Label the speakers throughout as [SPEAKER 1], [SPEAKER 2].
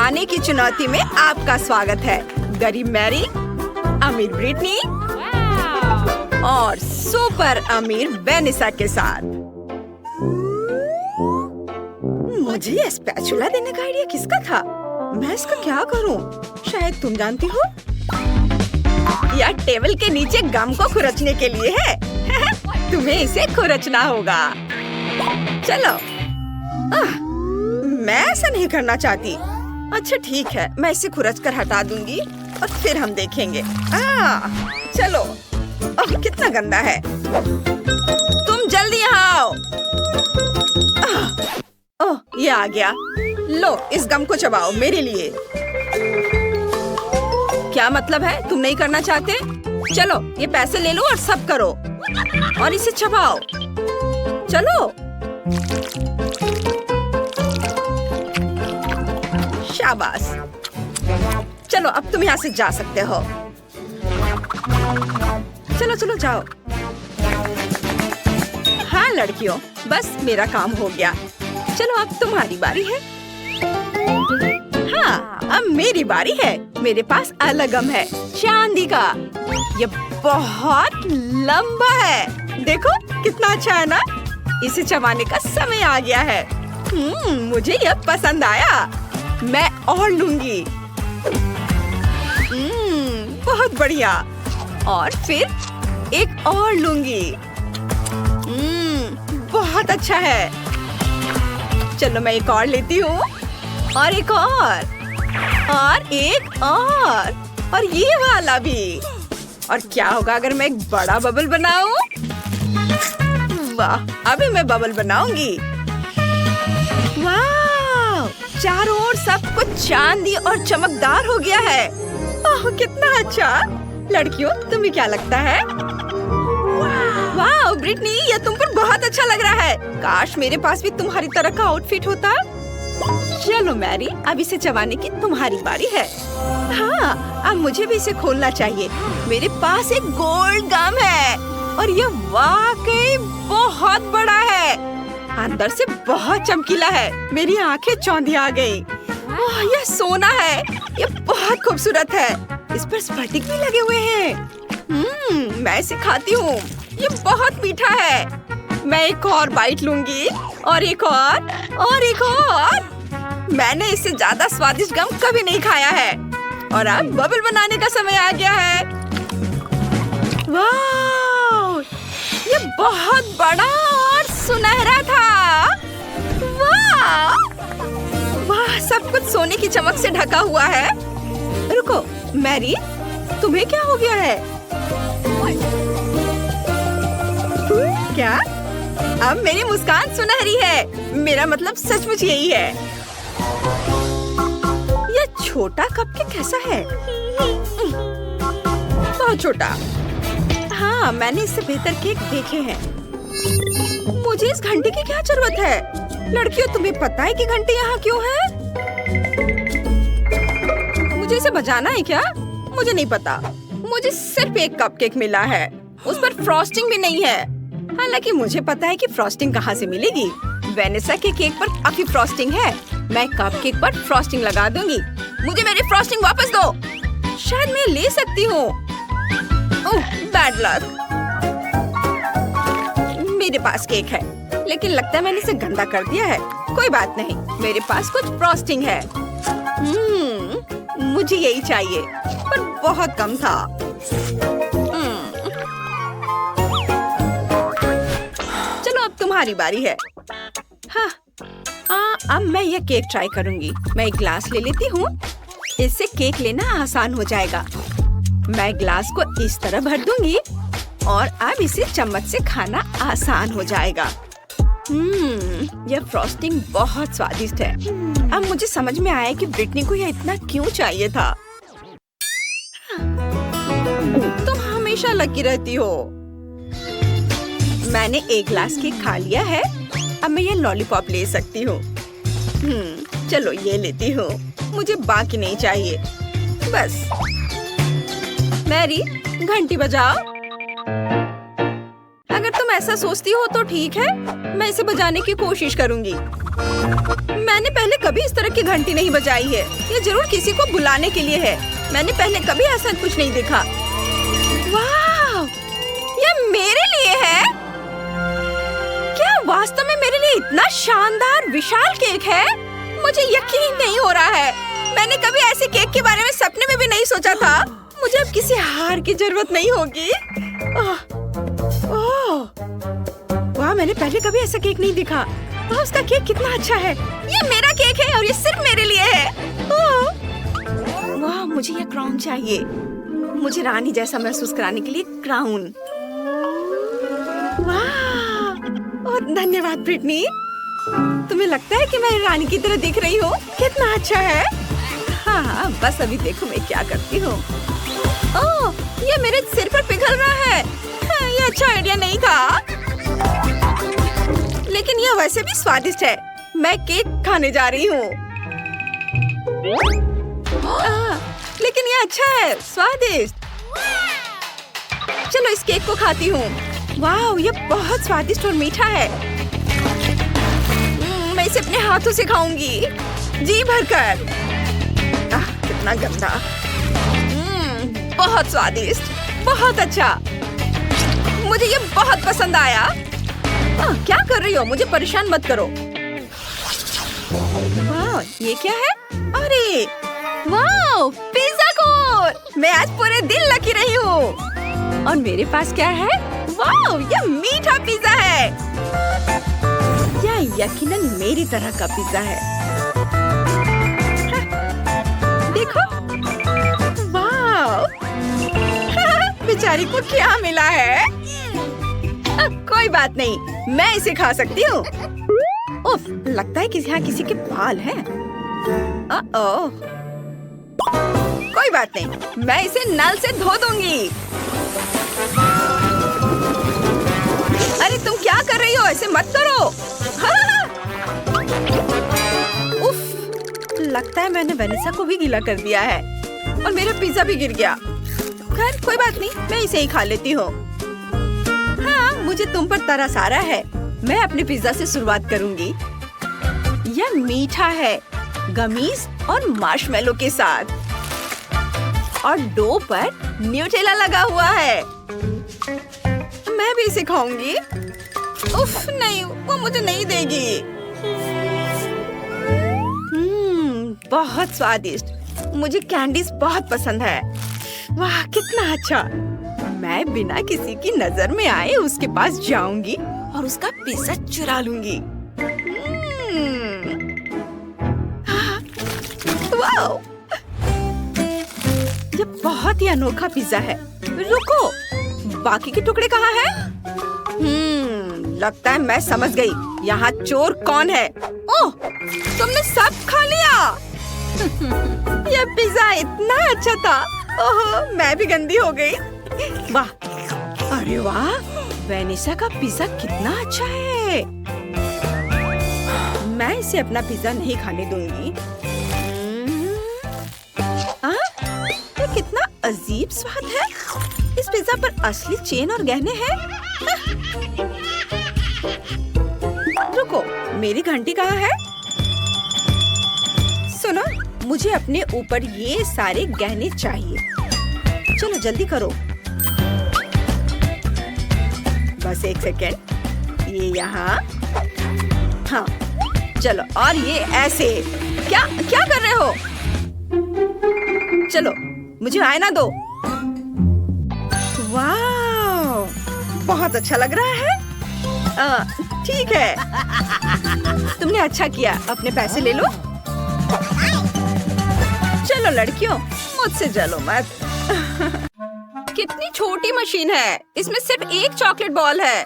[SPEAKER 1] खाने की चुनौती में आपका स्वागत है। गरीब मैरी, अमीर ब्रिटनी और सुपर अमीर वेनिसा के साथ। मुझे ये स्पैचुला देने का आइडिया किसका था? मैं इसका क्या करूं? शायद तुम जानती हो। यह टेबल के नीचे गम को खुरचने के लिए है। तुम्हें इसे खुरचना होगा। चलो। मैं ऐसा नहीं करना चाहती। अच्छा ठीक है, मैं इसे खुरच कर हटा दूंगी और फिर हम देखेंगे। चलो। ओह, कितना गंदा है। तुम जल्दी यहाँ आओ। ओह, ये आ गया। लो, इस गम को चबाओ मेरे लिए। क्या मतलब है? तुम नहीं करना चाहते? चलो, ये पैसे ले लो और सब करो और इसे चबाओ। चलो। शाबाश। चलो, अब तुम यहाँ से जा सकते हो। चलो चलो जाओ। हाँ लड़कियों, बस मेरा काम हो गया। चलो अब तुम्हारी बारी है। हाँ, अब मेरी बारी है। मेरे पास अलग गम है, चांदी का। ये बहुत लंबा है। देखो कितना अच्छा है ना? इसे चबाने का समय आ गया है। मुझे यह पसंद आया। मैं और लूंगी। बहुत बढ़िया। और फिर एक और लूंगी। बहुत अच्छा है। चलो मैं एक और लेती हूँ और एक और एक और ये वाला भी। और क्या होगा अगर मैं एक बड़ा बबल बनाऊं? वाह, अभी मैं बबल बनाऊंगी। वाह, चारों ओर सब कुछ चांदी और चमकदार हो गया है। ओह, कितना अच्छा। लड़कियों, तुम्हें क्या लगता है? वाह ब्रिटनी, ये तुम पर बहुत अच्छा लग रहा है। काश मेरे पास भी तुम्हारी तरह का आउटफिट होता। चलो मैरी, अब इसे चबाने की तुम्हारी बारी है। हाँ, अब मुझे भी इसे खोलना चाहिए। मेरे पास एक गोल्ड गम है और ये वाकई बहुत बड़ा है। अंदर से बहुत चमकीला है। मेरी आंखें चौंधी आ गई। ओह, यह सोना है। ये बहुत खूबसूरत है। इस पर स्फटिक भी लगे हुए हैं। मैं इसे खाती हूँ। ये बहुत मीठा है। मैं एक और बाइट लूंगी और एक और। मैंने इससे ज्यादा स्वादिष्ट गम कभी नहीं खाया है। और अब बबल बनाने का समय आ गया है। वाह, ये बहुत बड़ा और सुनहरा था। वाह वाह, सब कुछ सोने की चमक से ढका हुआ है। रुको मैरी, तुम्हें क्या हो गया है? क्या? अब मेरी मुस्कान सुनहरी है। मेरा मतलब सचमुच यही है। यह छोटा कपकेक कैसा है? बहुत छोटा। हाँ, मैंने इससे बेहतर केक देखे हैं। मुझे इस घंटी की क्या जरूरत है? लड़कियों, तुम्हें पता है कि घंटी यहाँ क्यों है? मुझे इसे बजाना है क्या? मुझे नहीं पता। मुझे सिर्फ एक कपकेक मिला है। उस पर फ्रॉस्टिंग भी नहीं है। हालांकि मुझे पता है कि फ्रॉस्टिंग कहाँ से मिलेगी। वेनिसा के केक पर काफी फ्रॉस्टिंग है। मैं कपकेक पर फ्रॉस्टिंग लगा दूंगी। मुझे मेरी फ्रॉस्टिंग वापस दो। शायद मैं ले सकती हूँ। ओह, बैड लक। मेरे पास केक है, लेकिन लगता है मैंने इसे गंदा कर दिया है। कोई बात नहीं, मेरे पास कुछ फ्रॉस्टिंग है। मुझे यही चाहिए, पर बहुत कम था। चलो अब तुम्हारी बारी है। हाँ, अब मैं यह केक ट्राई करूंगी। मैं एक ग्लास ले लेती हूँ। इससे केक लेना आसान हो जाएगा। मैं ग्लास को इस तरह भर दूंगी और अब इसे चम्मच से खाना आसान हो जाएगा। यह फ्रॉस्टिंग बहुत स्वादिष्ट है। अब मुझे समझ में आया कि ब्रिटनी को यह इतना क्यों चाहिए था। तुम हमेशा लकी रहती हो। मैंने एक ग्लास केक खा लिया है। अब मैं ये लॉलीपॉप ले सकती हूँ। चलो ये लेती हूँ। मुझे बाकी नहीं चाहिए। बस। मैरी, घंटी बजाओ। अगर तुम ऐसा सोचती हो तो ठीक है, मैं इसे बजाने की कोशिश करूंगी। मैंने पहले कभी इस तरह की घंटी नहीं बजाई है। ये जरूर किसी को बुलाने के लिए है। मैंने पहले कभी ऐसा कुछ नहीं देखा। वाह, ये मेरे लिए है? क्या वास्तव में मेरे लिए इतना शानदार विशाल केक है? मुझे यकीन नहीं हो रहा है। मैंने कभी ऐसे केक के बारे में सपने में भी नहीं सोचा था। मुझे अब किसी हार की जरूरत नहीं होगी। वाह, मैंने पहले कभी ऐसा केक नहीं देखा। वाह, उसका केक कितना अच्छा है। ये मेरा केक है और ये सिर्फ मेरे लिए है। वाह, मुझे ये क्राउन चाहिए। मुझे रानी जैसा महसूस कराने के लिए क्राउन। वाह, और धन्यवाद ब्रिटनी। तुम्हें लगता है कि मैं रानी की तरह दिख रही हूँ? कितना अच्छा है। हाँ, बस अभी देखो मैं क्या करती हूँ। ओह, ये मेरे सिर पर पिघल रहा है। हाँ, ये अच्छा आइडिया नहीं था, लेकिन यह वैसे भी स्वादिष्ट है। मैं केक खाने जा रही हूँ। लेकिन यह अच्छा है, स्वादिष्ट। चलो इस केक को खाती हूँ। वाह, ये बहुत स्वादिष्ट और मीठा है। मैं इसे अपने हाथों से खाऊंगी, जी भरकर। कितना गंदा। बहुत स्वादिष्ट, बहुत अच्छा। मुझे ये बहुत पसंद आया। क्या कर रही हो? मुझे परेशान मत करो। वाह, ये क्या है? अरे वाह, पिज़्ज़ा कोन। मैं आज पूरे दिन लकी रही हूँ। और मेरे पास क्या है? वाह, ये मीठा पिज़्ज़ा है। यह यकीनन मेरी तरह का पिज़्ज़ा है। देखो, वाह, बेचारी को क्या मिला है? कोई बात नहीं, मैं इसे खा सकती हूँ। उफ, लगता है कि यहाँ किसी के बाल हैं। कोई बात नहीं, मैं इसे नल से धो दूंगी। अरे तुम क्या कर रही हो? ऐसे मत करो। उफ, लगता है मैंने वेनेसा को भी गीला कर दिया है और मेरा पिज़्ज़ा भी गिर गया। खैर कोई बात नहीं, मैं इसे ही खा लेती हूँ। हाँ, मुझे तुम पर तरस आ रहा है। मैं अपने पिज़्ज़ा से शुरुआत करूंगी। यह मीठा है, गमीज और मार्शमेलो के साथ, और डो पर न्यूटेला लगा हुआ है। मैं भी इसे खाऊंगी। उफ, नहीं, वो मुझे नहीं देगी। बहुत स्वादिष्ट। मुझे कैंडीज बहुत पसंद है। वाह, कितना अच्छा। मैं बिना किसी की नजर में आए उसके पास जाऊंगी और उसका पिज़्ज़ा चुरा लूंगी। वाह, ये बहुत ही अनोखा पिज़्ज़ा है। रुको, बाकी के टुकड़े कहाँ हैं? लगता है मैं समझ गई। यहाँ चोर कौन है? ओह, तुमने सब खा लिया। यह पिज़्ज़ा इतना अच्छा था। ओह, मैं भी गंदी हो गई। वाह, अरे वाह, वेनेसा का पिज़्ज़ा कितना अच्छा है। मैं इसे अपना पिज़्ज़ा नहीं खाने दूंगी। ये कितना अजीब स्वाद है। इस पिज़्ज़ा पर असली चेन और गहने हैं। रुको, मेरी घंटी कहाँ है? सुनो, मुझे अपने ऊपर ये सारे गहने चाहिए। चलो जल्दी करो। बस एक सेकेंड, ये यहाँ। हाँ, चलो, और ये ऐसे। क्या क्या कर रहे हो? चलो, मुझे आईना दो। वाह, बहुत अच्छा लग रहा है। ठीक है, तुमने अच्छा किया। अपने पैसे ले लो। चलो लड़कियों, मुझसे जलो मत। कितनी छोटी मशीन है। इसमें सिर्फ एक चॉकलेट बॉल है।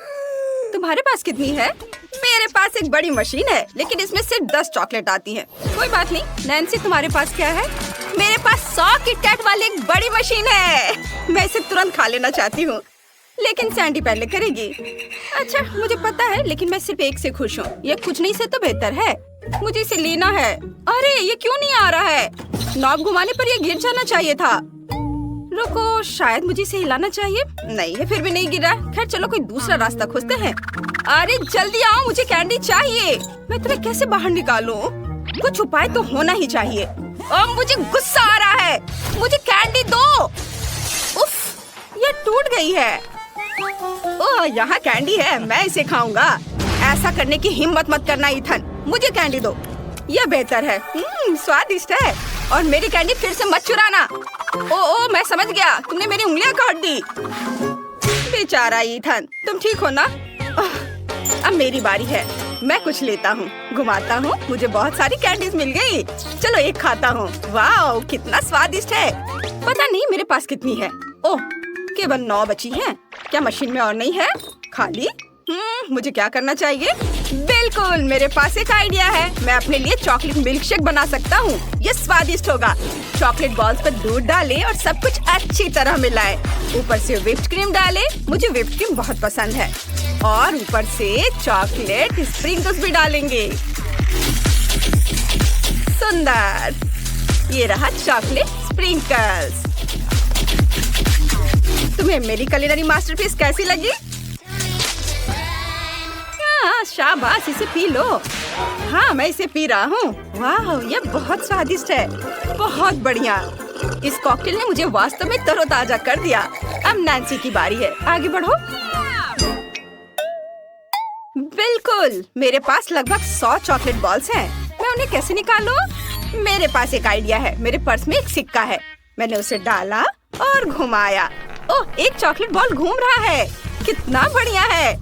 [SPEAKER 1] तुम्हारे पास कितनी है? मेरे पास एक बड़ी मशीन है, लेकिन इसमें सिर्फ 10 चॉकलेट आती हैं। कोई बात नहीं। नैन्सी, तुम्हारे पास क्या है? मेरे पास 100 किटकैट वाली एक बड़ी मशीन है। मैं इसे तुरंत खा लेना चाहती हूँ, लेकिन सैंडी पहले करेगी। अच्छा, मुझे पता है, लेकिन मैं सिर्फ एक से खुश हूँ। ये कुछ नहीं से तो बेहतर है। मुझे इसे लेना है। अरे, ये क्यों नहीं आ रहा है? नॉब घुमाने पर ये गिर जाना चाहिए था। रुको, शायद मुझे इसे हिलाना चाहिए। नहीं, ये फिर भी नहीं गिरा। खैर चलो, कोई दूसरा रास्ता खोजते हैं। अरे जल्दी आओ, मुझे कैंडी चाहिए। मैं तुम्हें कैसे बाहर निकालूं? कुछ उपाय तो होना ही चाहिए। मुझे गुस्सा आ रहा है, मुझे कैंडी दो। उफ, ये टूट गई है। ओह, यहाँ कैंडी है, मैं इसे खाऊंगा। ऐसा करने की हिम्मत मत करना इथन, मुझे कैंडी दो, यह बेहतर है। स्वादिष्ट है। और मेरी कैंडी फिर से मत चुराना। ओ, मैं समझ गया, तुमने मेरी उंगलियां काट दी। बेचारा इथन, तुम ठीक हो ना? अब मेरी बारी है, मैं कुछ लेता हूँ, घुमाता हूँ। मुझे बहुत सारी कैंडीज मिल गई। चलो एक खाता हूँ। वाह, कितना स्वादिष्ट है। पता नहीं मेरे पास कितनी है। ओह, केवल 9 बची हैं। क्या मशीन में और नहीं है? खाली? मुझे क्या करना चाहिए? बिल्कुल, मेरे पास एक आइडिया है। मैं अपने लिए चॉकलेट मिल्क शेक बना सकता हूँ। ये स्वादिष्ट होगा। चॉकलेट बॉल्स पर दूध डालें और सब कुछ अच्छी तरह मिलाएं। ऊपर से व्हिप्ड क्रीम डालें, मुझे व्हिप्ड क्रीम बहुत पसंद है। और ऊपर से चॉकलेट स्प्रिंकल्स भी डालेंगे। सुंदर, ये रहा चॉकलेट स्प्रिंकल्स। तुम्हें मेरी कुलिनरी मास्टरपीस कैसी लगी? शाबाश, इसे पी लो। हाँ, मैं इसे पी रहा हूँ। वाह, ये बहुत स्वादिष्ट है। बहुत बढ़िया। इस कॉकटेल ने मुझे वास्तव में तरोताजा कर दिया। अब नैन्सी की बारी है, आगे बढ़ो। बिल्कुल, मेरे पास लगभग 100 चॉकलेट बॉल्स हैं। मैं उन्हें कैसे निकालूं? मेरे पास एक आइडिया है। मेरे पर्स में एक सिक्का है। मैंने उसे डाला और घुमाया। ओह, एक चॉकलेट बॉल घूम रहा है। कितना बढ़िया है।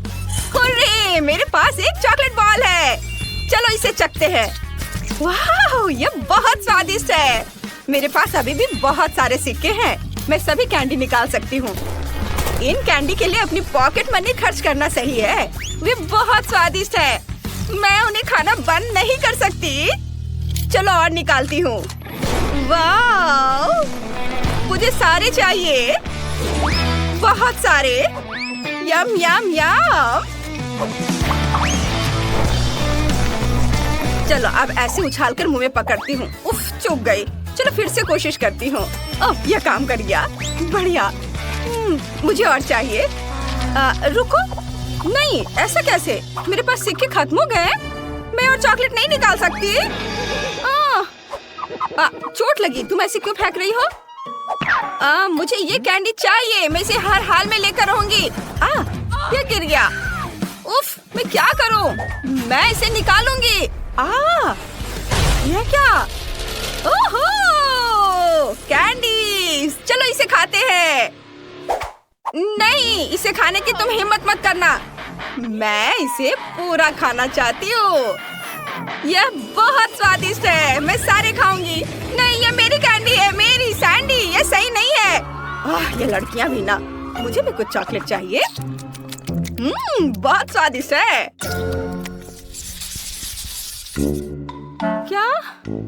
[SPEAKER 1] हुर्रे, मेरे पास एक चॉकलेट बॉल है। चलो इसे चखते हैं। वाह, ये बहुत स्वादिष्ट है। मेरे पास अभी भी बहुत सारे सिक्के हैं। मैं सभी कैंडी निकाल सकती हूँ। इन कैंडी के लिए अपनी पॉकेट मनी खर्च करना सही है। वे बहुत स्वादिष्ट है। मैं उन्हें खाना बंद नहीं कर सकती। चलो और निकालती हूँ। वाह, मुझे सारे चाहिए, बहुत सारे। यम यम यम। चलो अब ऐसे उछालकर मुंह में पकड़ती हूँ। उफ, चुप गई। चलो फिर से कोशिश करती हूँ। ओह, यह काम कर गया। बढ़िया। मुझे और चाहिए। रुको, नहीं, ऐसा कैसे? मेरे पास सिक्के खत्म हो गए। मैं और चॉकलेट नहीं निकाल सकती। चोट लगी। तुम ऐसे क्यों फेंक रही हो? मुझे ये कैंडी चाहिए। मैं इसे हर हाल में लेकर रहूंगी। ये गिर गया। उफ, मैं क्या करूं? मैं इसे निकालूंगी। ये क्या? ओहो, कैंडीज। चलो इसे खाते हैं। नहीं, इसे खाने की तुम हिम्मत मत करना। मैं इसे पूरा खाना चाहती हूँ। यह बहुत स्वादिष्ट है। मैं सारे खाऊंगी। नहीं, ये मेरी कैंडी है, मेरी सैंडी। ये सही नहीं है। ये लड़कियां भी ना। मुझे भी कुछ चॉकलेट चाहिए। बहुत स्वादिष्ट है। क्या?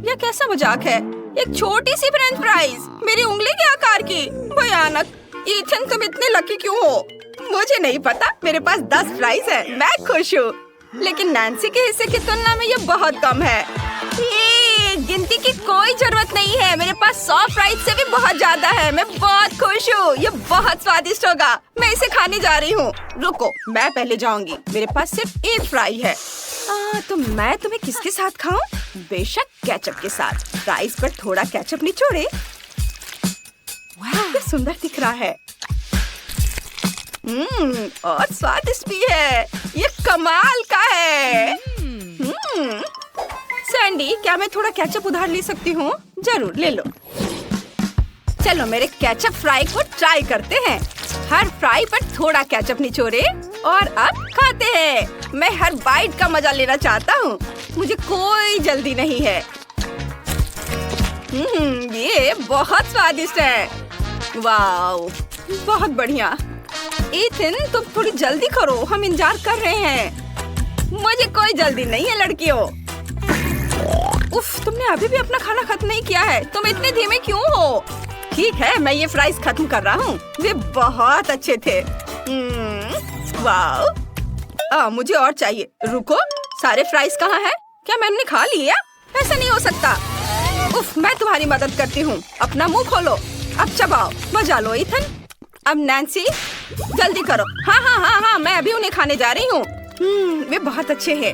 [SPEAKER 1] यह कैसा मजाक है? एक छोटी सी फ्रेंच फ्राइज, मेरी उंगली के आकार की। भयानक। इथन, तुम इतने लकी क्यों हो? मुझे नहीं पता। मेरे पास 10 फ्राइज है। मैं खुश हूँ। लेकिन नैन्सी के हिस्से की तुलना में ये बहुत कम है। ये गिनती की कोई जरूरत नहीं है। मेरे पास 100 फ्राइज से भी बहुत ज्यादा है। मैं बहुत खुश हूँ। ये बहुत स्वादिष्ट होगा। मैं इसे खाने जा रही हूँ। रुको, मैं पहले जाऊंगी। मेरे पास सिर्फ एक फ्राई है। तो मैं तुम्हें किसके साथ खाऊं? बेशक केचप के साथ। फ्राइज पर थोड़ा केचप निचोड़े। वाह, सुंदर दिख रहा है। और स्वादिष्ट भी है। ये कमाल का है। सैंडी, क्या मैं थोड़ा केचप उधार ले सकती हूँ? जरूर, ले लो। चलो मेरे केचप फ्राई को ट्राई करते हैं। हर फ्राई पर थोड़ा केचप निचोड़े और अब खाते हैं। मैं हर बाइट का मजा लेना चाहता हूँ। मुझे कोई जल्दी नहीं है। ये बहुत स्वादिष्ट है। वाओ, बहुत बढ़िया। इथन, तुम थोड़ी जल्दी करो, हम इंतजार कर रहे हैं। मुझे कोई जल्दी नहीं है लड़कियों। उफ, तुमने अभी भी अपना खाना खत्म नहीं किया है। तुम इतने धीमे क्यों हो? ठीक है, मैं ये फ्राइज खत्म कर रहा हूँ। वे बहुत अच्छे थे। वाओ, मुझे और चाहिए। रुको, सारे फ्राइज कहाँ हैं? क्या मैंने खा लिया? ऐसा नहीं हो सकता। उफ, मैं तुम्हारी मदद करती हूँ। अपना मुंह खोलो, अब चबाओ, मजा लो इथन। अब नैन्सी, जल्दी करो। हाँ, मैं अभी उन्हें खाने जा रही हूँ। वे बहुत अच्छे हैं।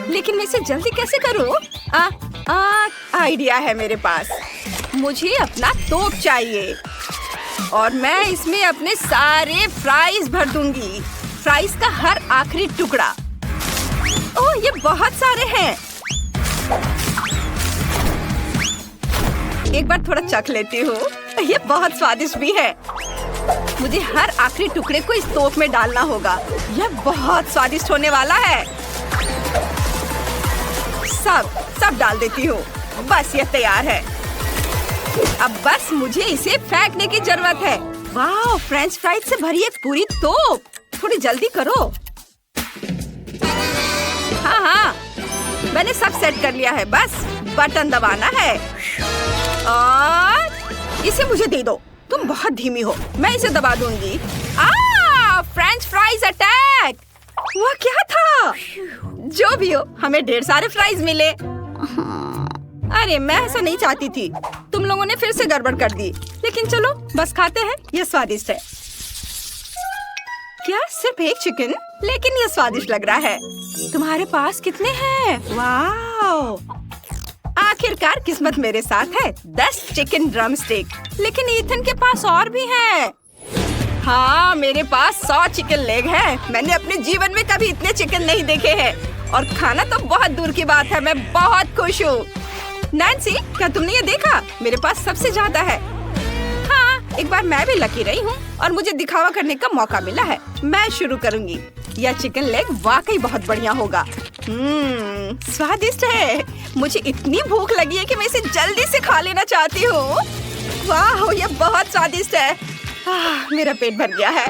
[SPEAKER 1] लेकिन मैं इसे जल्दी कैसे करूँ? आइडिया है मेरे पास। मुझे अपना तोप चाहिए और मैं इसमें अपने सारे फ्राइज भर दूंगी। फ्राइज का हर आखिरी टुकड़ा। ओह, ये बहुत सारे हैं। एक बार थोड़ा चख लेती हूँ। ये बहुत स्वादिष्ट भी है। मुझे हर आखिरी टुकड़े को इस तोप में डालना होगा। यह बहुत स्वादिष्ट होने वाला है। सब डाल देती हूँ। बस ये तैयार है। अब बस मुझे इसे फेंकने की जरूरत है। वाह, फ्रेंच फ्राइज से भरी एक पूरी तोप। थोड़ी जल्दी करो। हाँ, मैंने सब सेट कर लिया है। बस बटन दबाना है और इसे मुझे दे दो। तुम बहुत धीमी हो। मैं इसे दबा दूंगी। French fries attack! वह क्या था? जो भी हो, हमें ढेर सारे फ्राइज मिले। अरे, मैं ऐसा नहीं चाहती थी। तुम लोगों ने फिर से गड़बड़ कर दी। लेकिन चलो, बस खाते हैं। यह स्वादिष्ट है। क्या सिर्फ एक चिकन? लेकिन यह स्वादिष्ट लग रहा है। तुम्हारे पास कितने हैं? वाह! आखिरकार किस्मत मेरे साथ है। 10 चिकन ड्रम स्टिक। लेकिन ईथन के पास और भी है। हाँ, मेरे पास 100 चिकन लेग है। मैंने अपने जीवन में कभी इतने चिकन नहीं देखे हैं। और खाना तो बहुत दूर की बात है। मैं बहुत खुश हूँ। नैन्सी, क्या तुमने ये देखा? मेरे पास सबसे ज्यादा है। हाँ, एक बार मैं भी लकी रही हूँ और मुझे दिखावा करने का मौका मिला है। मैं शुरू करूँगी। यह चिकन लेग वाकई बहुत बढ़िया होगा। स्वादिष्ट है। मुझे इतनी भूख लगी है कि मैं इसे जल्दी से खा लेना चाहती हूँ। वाह, यह बहुत स्वादिष्ट है। मेरा पेट भर गया है।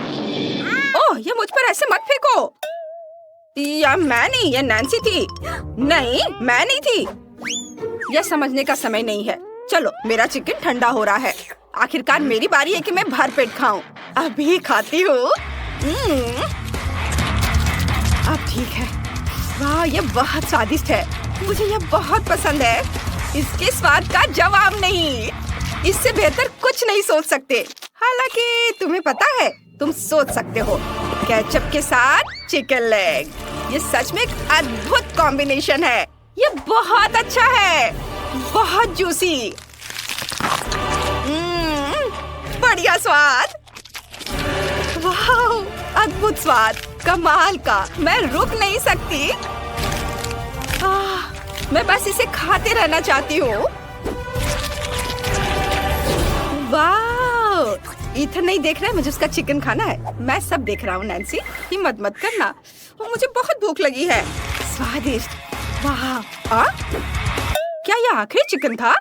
[SPEAKER 1] ओह, ये मुझ पर ऐसे मत फेंको। यह मैं नहीं, यह नैन्सी थी। नहीं, मैं नहीं थी। यह समझने का समय नहीं है। चलो, मेरा चिकन ठंडा हो रहा है। आखिरकार मेरी बारी है कि मैं भर पेट खाऊं। अभी खाती हूँ। अब ठीक है। वाह, ये बहुत स्वादिष्ट है। मुझे यह बहुत पसंद है। इसके स्वाद का जवाब नहीं। इससे बेहतर कुछ नहीं सोच सकते। हालांकि तुम्हें पता है, तुम सोच सकते हो। केचप के साथ चिकन लेग, ये सच में एक अद्भुत कॉम्बिनेशन है। ये बहुत अच्छा है। बहुत जूसी। बढ़िया स्वाद। वाह, अद्भुत स्वाद, कमाल का। मैं रुक नहीं सकती। मैं बस इसे खाते रहना चाहती हूँ। वाह, ईथन नहीं देख रहा है, मुझे उसका चिकन खाना है। मैं सब देख रहा हूँ। नैन्सी, हिम्मत मत करना। और मुझे बहुत भूख लगी है। स्वादिष्ट। वाह, क्या यह आखिरी चिकन था?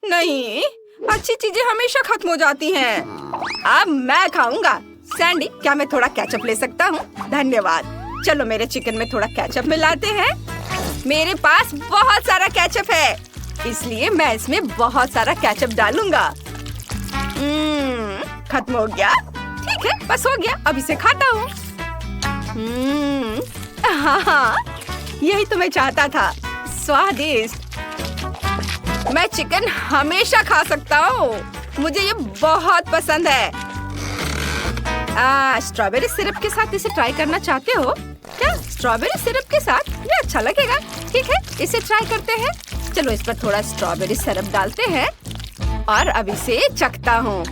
[SPEAKER 1] नहीं, अच्छी चीजें हमेशा खत्म हो जाती हैं। अब मैं खाऊंगा। सैंडी, क्या मैं थोड़ा केचप ले सकता हूँ? धन्यवाद। चलो, मेरे चिकन में थोड़ा केचप मिलाते हैं। मेरे पास बहुत सारा केचप है, इसलिए मैं इसमें बहुत सारा केचप डालूंगा। खत्म हो गया। ठीक है, बस हो गया। अब इसे खाता हूँ। हाँ, यही तो मैं चाहता था। स्वादिष्ट। मैं चिकन हमेशा खा सकता हूँ। मुझे ये बहुत पसंद है। स्ट्रॉबेरी सिरप के साथ इसे ट्राई करना चाहते हो क्या? स्ट्रॉबेरी सिरप के साथ ये अच्छा लगेगा। ठीक है, इसे ट्राई करते हैं। चलो, इस पर थोड़ा स्ट्रॉबेरी सिरप डालते हैं और अब इसे चखता हूँ।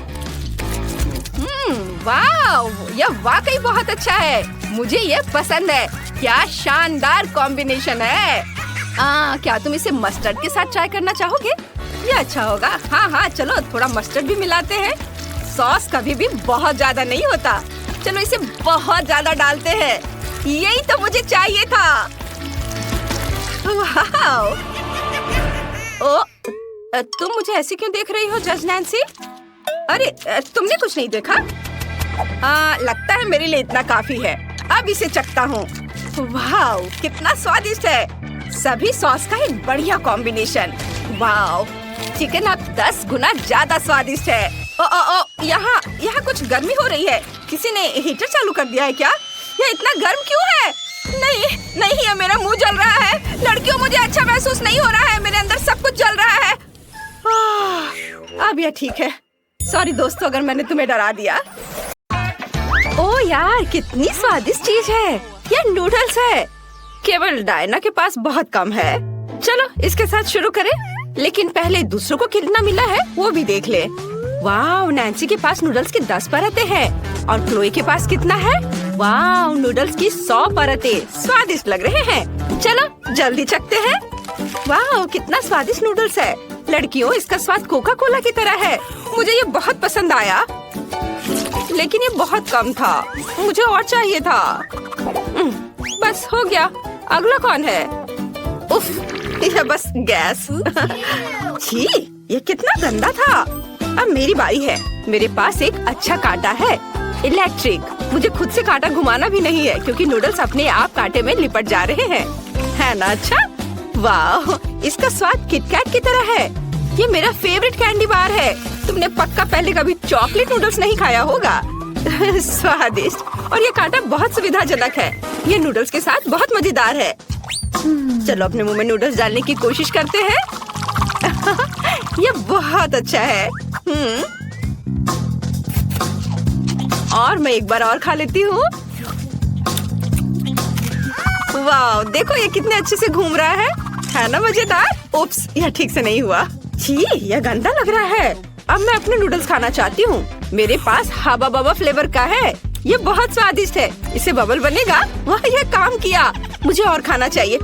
[SPEAKER 1] वाह, यह वाकई बहुत अच्छा है। मुझे ये पसंद है। क्या शानदार कॉम्बिनेशन है। क्या तुम इसे मस्टर्ड के साथ ट्राई करना चाहोगे? ये अच्छा होगा। हाँ, चलो थोड़ा मस्टर्ड भी मिलाते हैं। सॉस कभी भी बहुत ज्यादा नहीं होता। चलो, इसे बहुत ज्यादा डालते हैं। यही तो मुझे चाहिए था। वाह! तुम मुझे ऐसे क्यों देख रही हो जज नैन्सी? अरे, तुमने कुछ नहीं देखा? लगता है मेरे लिए इतना काफी है। अब इसे चखता हूँ। वाह, कितना स्वादिष्ट है। सभी सॉस का एक बढ़िया कॉम्बिनेशन। वाह, चिकन अब 10 गुना ज्यादा स्वादिष्ट है। यहाँ कुछ गर्मी हो रही है। किसी ने हीटर चालू कर दिया है क्या? यह इतना गर्म क्यों है? नहीं, ये मेरा मुंह जल रहा है। लड़कियों, मुझे अच्छा महसूस नहीं हो रहा है। मेरे अंदर सब कुछ जल रहा है। अब यह ठीक है। सॉरी दोस्तों, अगर मैंने तुम्हें डरा दिया। ओह यार, कितनी स्वादिष्ट चीज है। यह नूडल्स है। केवल डायना के पास बहुत कम है। चलो इसके साथ शुरू करें, लेकिन पहले दूसरों को कितना मिला है वो भी देख ले। वाह, नैन्सी के पास नूडल्स की 10 परतें हैं और क्लोई के पास कितना है? वाह, नूडल्स की 100 परतें। स्वादिष्ट लग रहे हैं। चलो जल्दी चखते हैं। वाह, कितना स्वादिष्ट नूडल्स है। लड़कियों, इसका स्वाद कोका कोला की तरह है। मुझे ये बहुत पसंद आया, लेकिन ये बहुत कम था। मुझे और चाहिए था। बस हो गया। अगला कौन है? उफ, यह बस गैस। छी, ये कितना गंदा था। अब मेरी बारी है। मेरे पास एक अच्छा कांटा है, इलेक्ट्रिक। मुझे खुद से कांटा घुमाना भी नहीं है, क्योंकि नूडल्स अपने आप कांटे में लिपट जा रहे हैं। है ना अच्छा? वाह, इसका स्वाद किटकैट की तरह है। ये मेरा फेवरेट कैंडी बार है। तुमने पक्का पहले कभी चॉकलेट नूडल्स नहीं खाया होगा। स्वादिष्ट, और ये कांटा बहुत सुविधाजनक है। ये नूडल्स के साथ बहुत मजेदार है। चलो अपने मुंह में नूडल्स डालने की कोशिश करते हैं। ये बहुत अच्छा है। और मैं एक बार और खा लेती हूँ। वाह, देखो ये कितने अच्छे से घूम रहा है ना मजेदार? उप्स, यह ठीक से नहीं हुआ। छी, यह गंदा लग रहा है। अब मैं अपने नूडल्स खाना चाहती हूँ। मेरे पास हबा बबा फ्लेवर का है। ये बहुत स्वादिष्ट है। इसे बबल बनेगा। वाह, यह काम किया। मुझे और खाना चाहिए।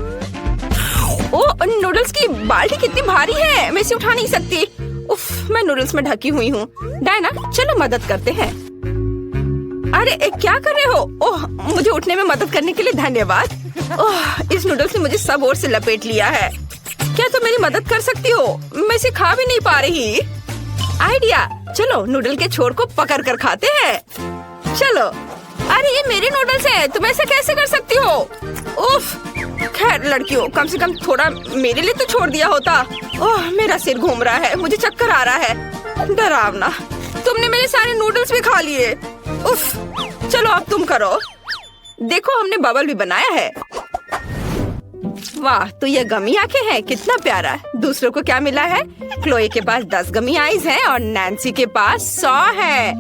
[SPEAKER 1] ओ, नूडल्स की बाल्टी कितनी भारी है, मैं इसे उठा नहीं सकती। उफ, मैं नूडल्स में ढकी हुई हूँ। डायना, चलो मदद करते हैं। अरे क्या कर रहे हो? ओह, मुझे उठने में मदद करने के लिए धन्यवाद। ओह, इस नूडल्स ने मुझे सब ओर से लपेट लिया है। क्या तुम मेरी मदद कर सकती हो? मैं इसे खा भी नहीं पा रही। आइडिया, चलो नूडल के छोर को पकड़ कर खाते हैं। चलो। अरे ये मेरे नूडल्स हैं, तुम ऐसे कैसे कर सकती हो? उफ, खैर लड़कियों, कम से कम थोड़ा मेरे लिए तो छोड़ दिया होता। ओह, मेरा सिर घूम रहा है, मुझे चक्कर आ रहा है। डरावना, तुमने मेरे सारे नूडल्स भी खा लिए। उफ, चलो अब तुम करो। देखो, हमने बबल भी बनाया है। वाह, तो ये गमी आंखें हैं, कितना प्यारा। दूसरों को क्या मिला है? क्लोई के पास 10 गमी आईज हैं और नैन्सी के पास 100 है।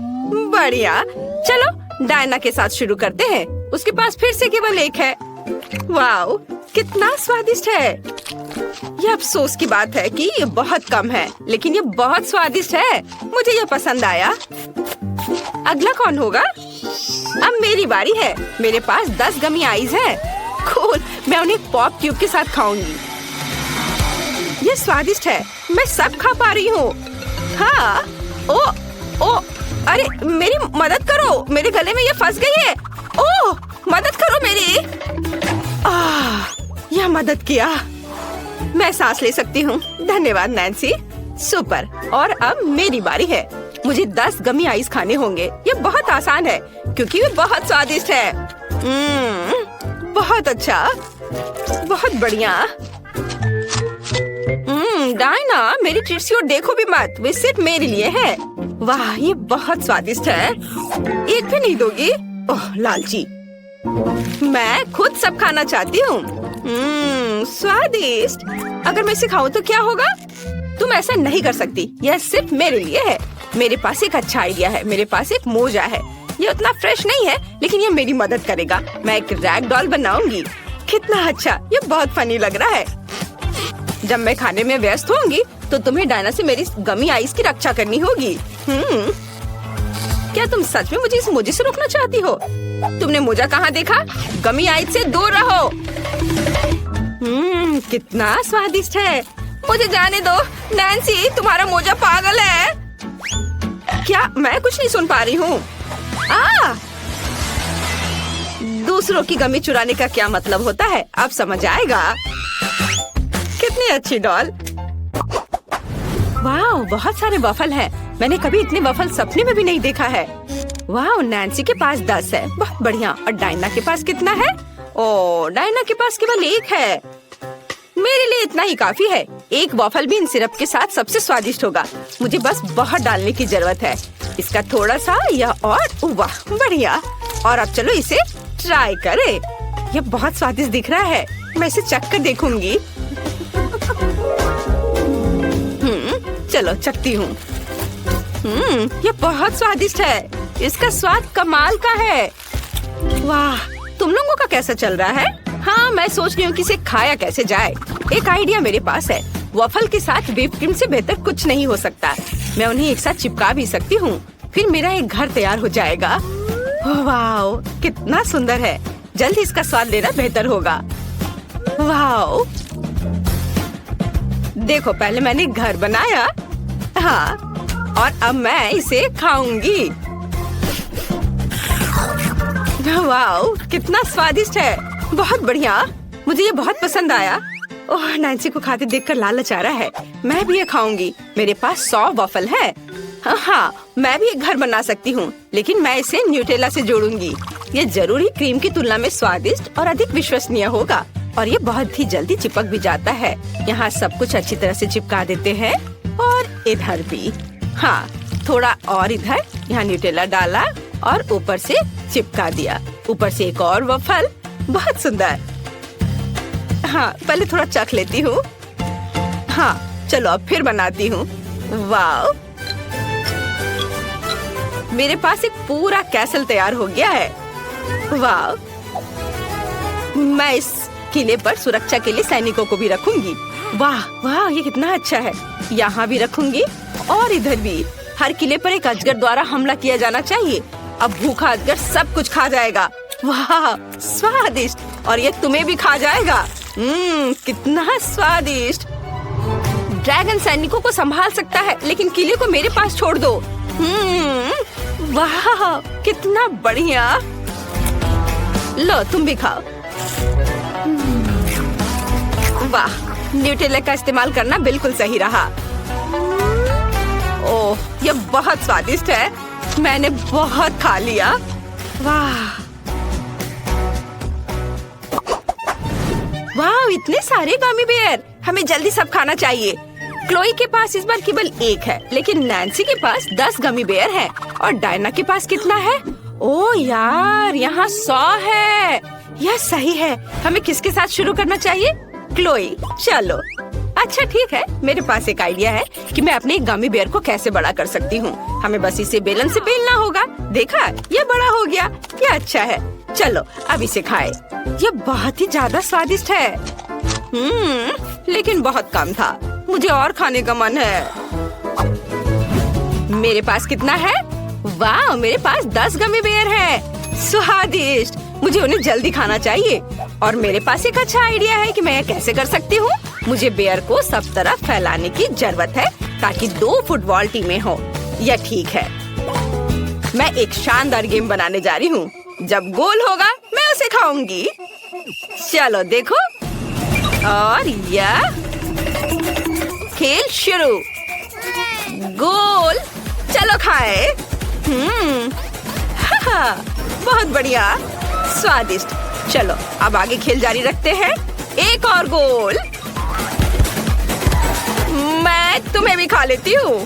[SPEAKER 1] बढ़िया। चलो डायना के साथ शुरू करते हैं। उसके पास फिर से केवल 1 है। वाह, कितना स्वादिष्ट है। ये अफसोस की बात है कि ये बहुत कम है, लेकिन ये बहुत स्वादिष्ट है। मुझे ये पसंद आया। अगला कौन होगा? अब मेरी बारी है। मेरे पास 10 गमी आईज है। कूल, मैं उन्हें पॉप क्यूब के साथ खाऊंगी। ये स्वादिष्ट है, मैं सब खा पा रही हूँ। हाँ, ओ, अरे मेरी मदद करो, मेरे गले में ये फंस गई है। ओह, मदद करो मेरी। यह मदद किया। मैं सांस ले सकती हूँ। धन्यवाद नैन्सी। सुपर। और अब मेरी बारी है। मुझे 10 गमी आइस खाने होंगे। ये बहुत आसान है, क्योंकि ये बहुत स्वादिष्ट है। बहुत अच्छा, बहुत बढ़िया। डायना, मेरी ट्रीट्स की ओर देखो भी मत, वे सिर्फ मेरे लिए है। वाह, ये बहुत स्वादिष्ट है। एक भी नहीं दोगी? ओह लालची, मैं खुद सब खाना चाहती हूँ। स्वादिष्ट। अगर मैं इसे खाऊं तो क्या होगा? तुम ऐसा नहीं कर सकती, यह सिर्फ मेरे लिए है। मेरे पास एक अच्छा आइडिया है। मेरे पास एक मोजा है। ये उतना फ्रेश नहीं है, लेकिन ये मेरी मदद करेगा। मैं एक रैग डॉल बनाऊंगी। कितना अच्छा, ये बहुत फनी लग रहा है। जब मैं खाने में व्यस्त होंगी, तो तुम्हें डायना से मेरी गमी आइस की रक्षा करनी होगी। क्या तुम सच में मुझे इस मोजे से रोकना चाहती हो? तुमने मोजा कहाँ देखा? गमी आइस से दूर रहो। कितना स्वादिष्ट है। मुझे जाने दो। नैन्सी, तुम्हारा मोजा पागल है। क्या? मैं कुछ नहीं सुन पा रही हूँ। दूसरों की गमी चुराने का क्या मतलब होता है, अब समझ आएगा। कितनी अच्छी डॉल। वाह, बहुत सारे वफल हैं। मैंने कभी इतने वफल सपने में भी नहीं देखा है। वाह, नैन्सी के पास 10 है। बहुत बढ़िया। और डायना के पास कितना है? ओह, डायना के पास केवल 1 है। मेरे लिए इतना ही काफी है। एक वॉफल भी इन सिरप के साथ सबसे स्वादिष्ट होगा। मुझे बस बहुत डालने की जरूरत है। इसका थोड़ा सा, यह और। वाह, बढ़िया। और अब चलो इसे ट्राई करें। यह बहुत स्वादिष्ट दिख रहा है। मैं इसे चख कर देखूंगी। चलो चखती हूँ। यह बहुत स्वादिष्ट है। इसका स्वाद कमाल का है। वाह, तुम लोगों का कैसा चल रहा है? हाँ, मैं सोच रही हूँ कि इसे खाया कैसे जाए। एक आइडिया मेरे पास है। वॉफल के साथ व्हिप क्रीम से बेहतर कुछ नहीं हो सकता। मैं उन्हें एक साथ चिपका भी सकती हूँ, फिर मेरा एक घर तैयार हो जाएगा। वाओ, कितना सुंदर है। जल्दी इसका स्वाद लेना बेहतर होगा। वाओ, देखो पहले मैंने घर बनाया। हाँ, और अब मैं इसे खाऊंगी। वाओ, कितना स्वादिष्ट है। बहुत बढ़िया, मुझे ये बहुत पसंद आया। ओह, नैन्सी को खाते देखकर लालच आ रहा है। मैं भी ये खाऊंगी। मेरे पास 100 वॉफल है। हाँ, मैं भी एक घर बना सकती हूँ, लेकिन मैं इसे न्यूटेला से जोड़ूंगी। ये जरूर ही क्रीम की तुलना में स्वादिष्ट और अधिक विश्वसनीय होगा। और ये बहुत ही जल्दी चिपक भी जाता है। यहाँ सब कुछ अच्छी तरह से चिपका देते हैं और इधर भी। हाँ, थोड़ा और इधर। यहाँ न्यूटेला डाला और ऊपर से चिपका दिया। ऊपर से एक और वॉफल। बहुत सुंदर। हाँ, पहले थोड़ा चख लेती हूँ। हाँ, चलो अब फिर बनाती हूँ। वाओ, मेरे पास एक पूरा कैसल तैयार हो गया है। वाओ, मैं इस किले पर सुरक्षा के लिए सैनिकों को भी रखूंगी। वाह वाह, ये कितना अच्छा है। यहाँ भी रखूंगी और इधर भी। हर किले पर एक अजगर द्वारा हमला किया जाना चाहिए। अब भूखा अजगर सब कुछ खा जाएगा। वाह, स्वादिष्ट। और ये तुम्हें भी खा जाएगा। कितना स्वादिष्ट। ड्रैगन सैनिकों को संभाल सकता है, लेकिन किले को मेरे पास छोड़ दो। वाह, कितना बढ़िया। लो, तुम भी खाओ। वाह, न्यूटेला का इस्तेमाल करना बिल्कुल सही रहा। ओह, ये बहुत स्वादिष्ट है। मैंने बहुत खा लिया। वाह वाह, इतने सारे गमी बेयर। हमें जल्दी सब खाना चाहिए। क्लोई के पास इस बार केवल एक है, लेकिन नैन्सी के पास 10 गमी बेयर है। और डायना के पास कितना है? ओह यार, यहाँ 100 है। यह सही है। हमें किसके साथ शुरू करना चाहिए? क्लोई। चलो, अच्छा ठीक है। मेरे पास एक आइडिया है कि मैं अपने गमी बेयर को कैसे बड़ा कर सकती हूँ। हमें बस इसे बेलन से बेलना होगा। देखा, ये बड़ा हो गया। ये अच्छा है। चलो, अब इसे खाए। ये बहुत ही ज्यादा स्वादिष्ट है। लेकिन बहुत कम था। मुझे और खाने का मन है। मेरे पास कितना है? वाह, मेरे पास 10 गमी बेयर है। स्वादिष्ट। मुझे उन्हें जल्दी खाना चाहिए। और मेरे पास एक अच्छा आइडिया है कि मैं यह कैसे कर सकती हूँ। मुझे बेयर को सब तरफ फैलाने की जरूरत है ताकि 2 फुटबॉल टीमें हो। यह ठीक है। मैं एक शानदार गेम बनाने जा रही हूँ। जब गोल होगा मैं उसे खाऊंगी। चलो देखो। और यह खेल शुरू। गोल। चलो खाए। बहुत बढ़िया, स्वादिष्ट। चलो अब आगे खेल जारी रखते हैं। एक और गोल। मैं तुम्हें भी खा लेती हूँ।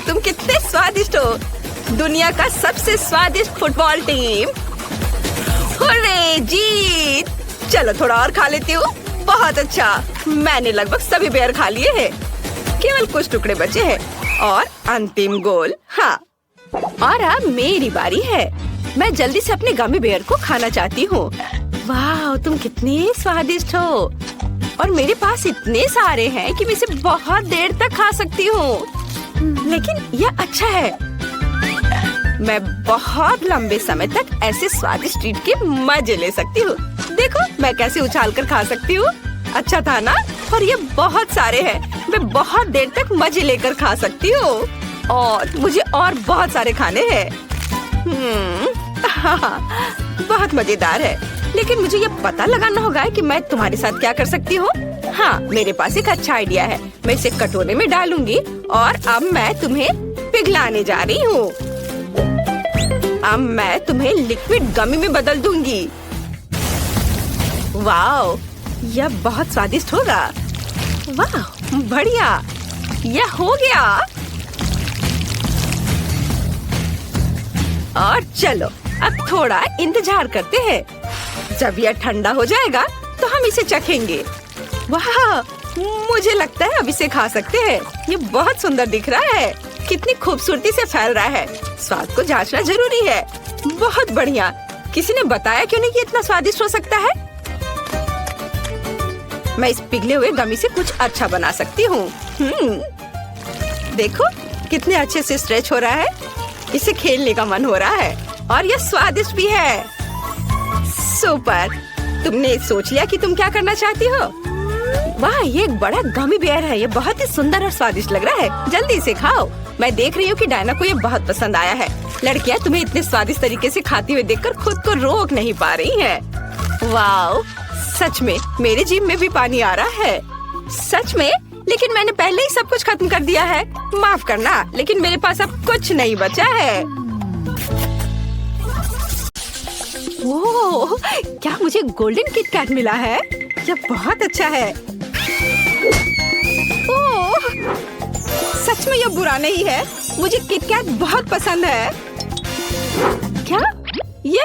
[SPEAKER 1] तुम कितने स्वादिष्ट हो। दुनिया का सबसे स्वादिष्ट फुटबॉल टीम। हुर्रे, जीत। चलो थोड़ा और खा लेती हूँ। बहुत अच्छा। मैंने लगभग सभी बेयर खा लिए हैं। केवल कुछ टुकड़े बचे हैं। और अंतिम गोल। हाँ, और अब मेरी बारी है। मैं जल्दी से अपने गमी बेयर को खाना चाहती हूँ। वाह, तुम कितने स्वादिष्ट हो। और मेरे पास इतने सारे हैं कि मैं इसे बहुत देर तक खा सकती हूँ। लेकिन यह अच्छा है। मैं बहुत लंबे समय तक ऐसे स्वादिष्ट ट्रीट के मजे ले सकती हूँ। देखो मैं कैसे उछाल कर खा सकती हूँ। अच्छा था ना? और ये बहुत सारे हैं। मैं बहुत देर तक मजे लेकर खा सकती हूँ। और मुझे और बहुत सारे खाने हैं। बहुत मजेदार है। लेकिन मुझे ये पता लगाना होगा कि मैं तुम्हारे साथ क्या कर सकती हूँ। हाँ, मेरे पास एक अच्छा आइडिया है। मैं इसे कटोरे में डालूंगी और अब मैं तुम्हें पिघलाने जा रही हूँ। अब मैं तुम्हें लिक्विड गमी में बदल दूंगी। वाह, यह बहुत स्वादिष्ट होगा। वाह, बढ़िया। यह हो गया। और चलो अब थोड़ा इंतजार करते हैं। जब यह ठंडा हो जाएगा तो हम इसे चखेंगे। वाह, मुझे लगता है अब इसे खा सकते हैं। ये बहुत सुंदर दिख रहा है। कितनी खूबसूरती से फैल रहा है। स्वाद को जांचना जरूरी है। बहुत बढ़िया। किसी ने बताया क्यों नहीं कि इतना स्वादिष्ट हो सकता है? मैं इस पिघले हुए गमी से कुछ अच्छा बना सकती हूँ। देखो कितने अच्छे से स्ट्रेच हो रहा है। इसे खेलने का मन हो रहा है और यह स्वादिष्ट भी है। सुपर। तुमने सोच लिया कि तुम क्या करना चाहती हो? वाह, ये एक बड़ा गमी बेयर है। ये बहुत ही सुंदर और स्वादिष्ट लग रहा है। जल्दी से खाओ। मैं देख रही हूँ कि डायना को ये बहुत पसंद आया है। लड़कियाँ तुम्हें इतने स्वादिष्ट तरीके से खाती हुए देखकर खुद को रोक नहीं पा रही हैं। वाओ, सच में मेरे जीभ में भी पानी आ रहा है। सच में? लेकिन मैंने पहले ही सब कुछ खत्म कर दिया है। माफ करना, लेकिन मेरे पास अब कुछ नहीं बचा है। ओह, क्या मुझे गोल्डन किट कैट मिला है? यह बहुत अच्छा है। ओह, सच में यह बुरा नहीं है। मुझे किट कैट बहुत पसंद है। क्या? ये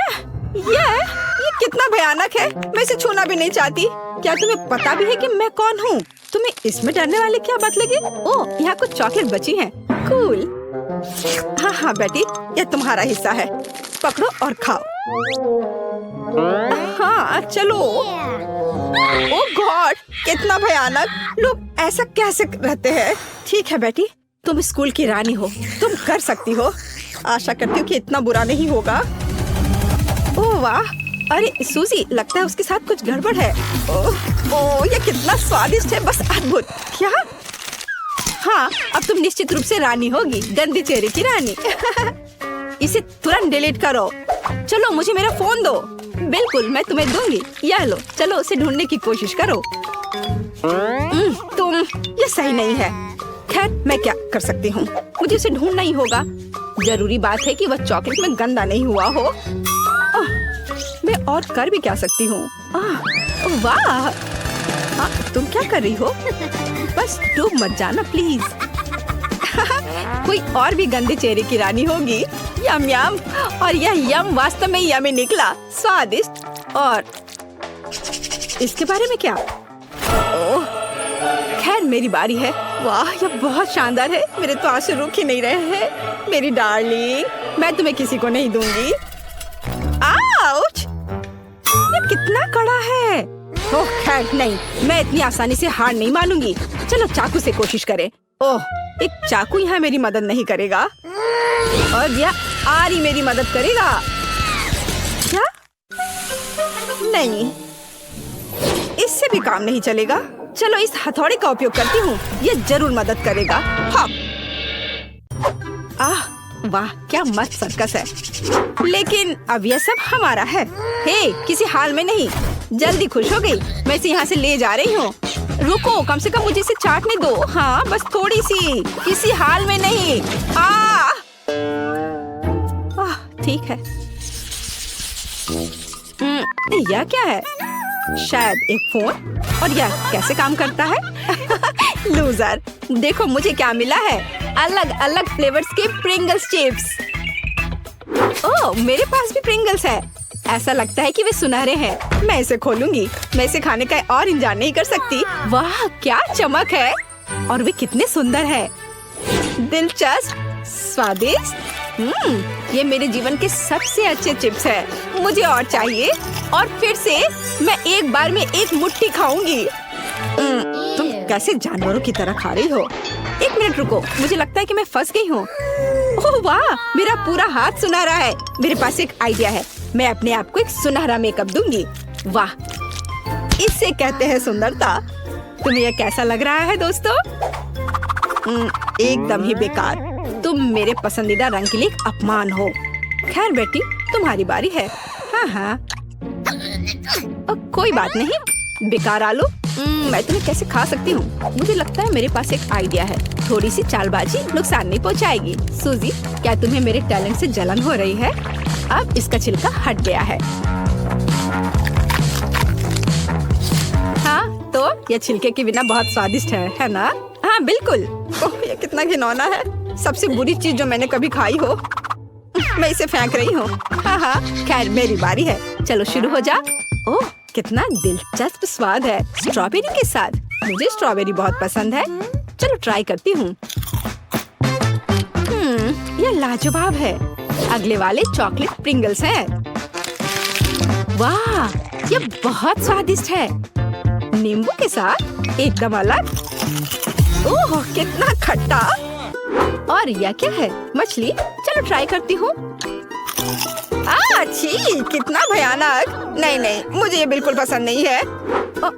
[SPEAKER 1] कितना भयानक है। मैं इसे छूना भी नहीं चाहती। क्या तुम्हें पता भी है कि मैं कौन हूँ? तुम्हें इसमें डरने वाली क्या बात लगी? ओह, यहाँ कुछ चॉकलेट बची हैं। कूल। हाँ बेटी, यह तुम्हारा हिस्सा है। पकड़ो और खाओ। हाँ चलो। ओह गॉड, कितना भयानक। लोग ऐसा कैसे रहते हैं? ठीक है बेटी, तुम स्कूल की रानी हो। तुम कर सकती हो। आशा करती हूँ कि इतना बुरा नहीं होगा। ओह वाह, अरे सूजी, लगता है उसके साथ कुछ गड़बड़ है। ओह, ये कितना स्वादिष्ट है, बस अद्भुत। क्या? हाँ, अब तुम निश्चित रूप से रानी होगी, गंदे चेहरे की रानी। इसे तुरंत डिलीट करो। चलो मुझे मेरा फोन दो। बिल्कुल, मैं तुम्हें दूंगी। यह लो, चलो उसे ढूंढने की कोशिश करो। ये सही नहीं है। खैर, मैं क्या कर सकती हूँ? मुझे उसे ढूंढना ही होगा। जरूरी बात है कि वह चॉकलेट में गंदा नहीं हुआ हो। मैं और कर भी क्या सकती हूँ? वाह, तुम क्या कर रही हो? बस डूब मत जाना प्लीज। कोई और भी गंदे चेहरे की रानी होगी। यम यम। और यह यम वास्तव में यमी निकला, स्वादिष्ट। और इसके बारे में क्या? ओह, खैर मेरी बारी है। वाह, यह बहुत शानदार है। मेरे तो आंसू रुक ही नहीं रहे हैं। मेरी डार्लिंग, मैं तुम्हें किसी को नहीं दूंगी। आउच! ये कितना कड़ा है। ओह खैर नहीं, मैं इतनी आसानी से हार नहीं मानूंगी। चलो चाकू से कोशिश करें। ओह, एक चाकू यहाँ मेरी मदद नहीं करेगा और यह आरी मेरी मदद करेगा। क्या? नहीं, इससे भी काम नहीं चलेगा। चलो इस हथौड़े का उपयोग करती हूँ, यह जरूर मदद करेगा। हाँ। वाह, क्या मस्त सर्कस है। लेकिन अब यह सब हमारा है। हे, किसी हाल में नहीं। जल्दी खुश हो गई। मैं इसे यहाँ से ले जा रही हूँ। रुको, कम से कम मुझे इसे चाटने दो। हाँ, बस थोड़ी सी। किसी हाल में नहीं। ठीक है। यह क्या है? शायद एक फोन। और यह कैसे काम करता है? लूजर, देखो मुझे क्या मिला है। अलग अलग फ्लेवर्स के प्रिंगल्स चिप्स। ओह, मेरे पास भी प्रिंगल्स है। ऐसा लगता है कि वे सुनहरे हैं। मैं इसे खोलूंगी। मैं इसे खाने का और इंतजार नहीं कर सकती। वाह, क्या चमक है। और वे कितने सुंदर है। दिलचस्प, स्वादिष्ट। ये मेरे जीवन के सबसे अच्छे चिप्स है। मुझे और चाहिए। और फिर से मैं एक बार में एक मुट्ठी खाऊंगी। तुम कैसे जानवरों की तरह खा रही हो? एक मिनट रुको, मुझे लगता है कि मैं फंस गई हूँ। ओह वाह, मेरा पूरा हाथ सुनहरा है। मेरे पास एक आइडिया है। मैं अपने आप को एक सुनहरा मेकअप दूंगी। वाह, इसे कहते हैं सुंदरता। तुम्हें यह कैसा लग रहा है दोस्तों? एकदम ही बेकार। तुम मेरे पसंदीदा रंग के लिए एक अपमान हो। खैर बेटी, तुम्हारी बारी है। हाँ। कोई बात नहीं, बेकार आलू। मैं तुम्हें कैसे खा सकती हूँ? मुझे लगता है मेरे पास एक आइडिया है। थोड़ी सी चालबाजी नुकसान नहीं पहुँचाएगी। सूजी, क्या तुम्हें मेरे टैलेंट से जलन हो रही है? अब इसका छिलका हट गया है। हाँ, तो यह छिलके के बिना बहुत स्वादिष्ट है ना? हाँ बिल्कुल। ओह, ये कितना घिनौना है। सबसे बुरी चीज जो मैंने कभी खाई हो। मैं इसे फेंक रही हूँ। हाँ, खैर मेरी बारी है। चलो शुरू हो जा। ओह, कितना दिलचस्प स्वाद है स्ट्रॉबेरी के साथ। मुझे स्ट्रॉबेरी बहुत पसंद है। चलो ट्राई करती हूँ। यह लाजवाब है। अगले वाले चॉकलेट प्रिंगल्स हैं। वाह, यह बहुत स्वादिष्ट है। नींबू के साथ एकदम अलग। ओह कितना खट्टा। और यह क्या है? मछली। चलो ट्राई करती हूँ। छी, कितना भयानक। नहीं नहीं, मुझे ये बिल्कुल पसंद नहीं है।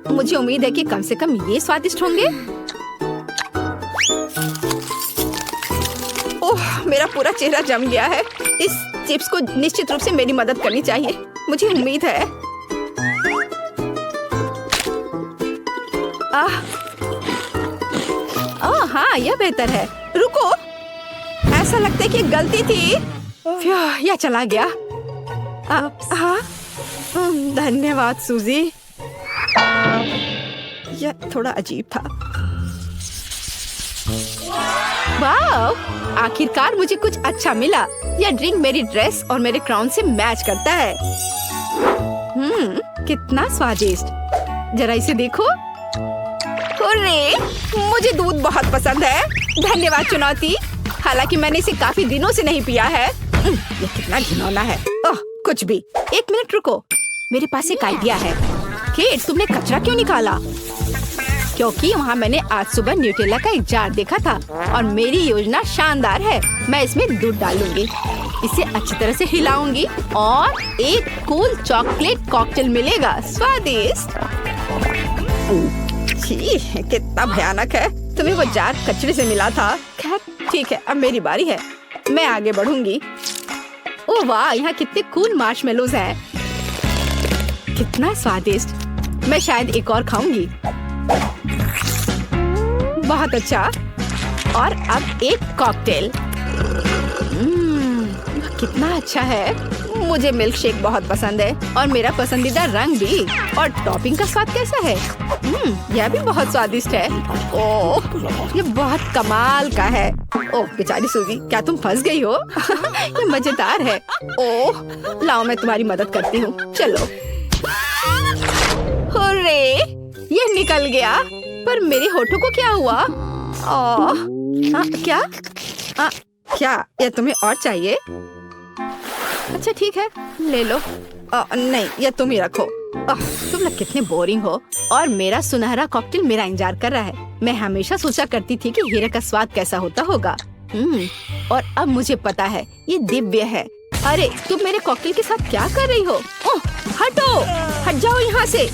[SPEAKER 1] मुझे उम्मीद है कि कम से कम ये स्वादिष्ट होंगे। ओह मेरा पूरा चेहरा जम गया है। इस चिप्स को निश्चित रूप से मेरी मदद करनी चाहिए, मुझे उम्मीद है। हाँ यह बेहतर है। रुको, ऐसा लगता है कि गलती थी। यह चला गया। हाँ धन्यवाद सूजी। यह थोड़ा अजीब था। वाह, आखिरकार मुझे कुछ अच्छा मिला। यह ड्रिंक मेरी ड्रेस और मेरे क्राउन से मैच करता है। कितना स्वादिष्ट। जरा इसे देखो। अरे मुझे दूध बहुत पसंद है। धन्यवाद चुनौती। हालांकि मैंने इसे काफी दिनों से नहीं पिया है। ये कितना घिनौना है। ओह कुछ भी। एक मिनट रुको, मेरे पास एक आइडिया है। केट, तुमने कचरा क्यों निकाला? क्योंकि वहाँ मैंने आज सुबह न्यूटेला का एक जार देखा था और मेरी योजना शानदार है। मैं इसमें दूध डालूंगी, इसे अच्छी तरह से हिलाऊंगी और एक कूल चॉकलेट कॉकटेल मिलेगा। स्वादिष्ट। कितना भयानक है। तुम्हें वो जार कचरे से मिला था। खैर ठीक है, अब मेरी बारी है। मैं आगे बढ़ूंगी। ओह वाह, यहाँ कितने कूल मार्शमेलोज हैं। कितना स्वादिष्ट। मैं शायद एक और खाऊंगी। बहुत अच्छा। और अब एक कॉकटेल। कितना अच्छा है। मुझे मिल्क शेक बहुत पसंद है और मेरा पसंदीदा रंग भी। और टॉपिंग का स्वाद कैसा है? यह भी बहुत स्वादिष्ट है। ओह ये बहुत कमाल का है। ओह बेचारी सूजी, क्या तुम फंस गई हो? ये मजेदार है। ओह लाओ मैं तुम्हारी मदद करती हूँ। चलो। अरे ये निकल गया। पर मेरे होठों को क्या हुआ? क्या? क्या यह तुम्हें और चाहिए? अच्छा ठीक है, ले लो। नहीं, यह तुम ही रखो। तुम लोग कितने बोरिंग हो। और मेरा सुनहरा कॉकटेल मेरा इंतजार कर रहा है। मैं हमेशा सोचा करती थी कि हीरे का स्वाद कैसा होता होगा। और अब मुझे पता है, ये दिव्य है। अरे तुम मेरे कॉकटेल के साथ क्या कर रही हो? ओह हटो, हट जाओ यहाँ से।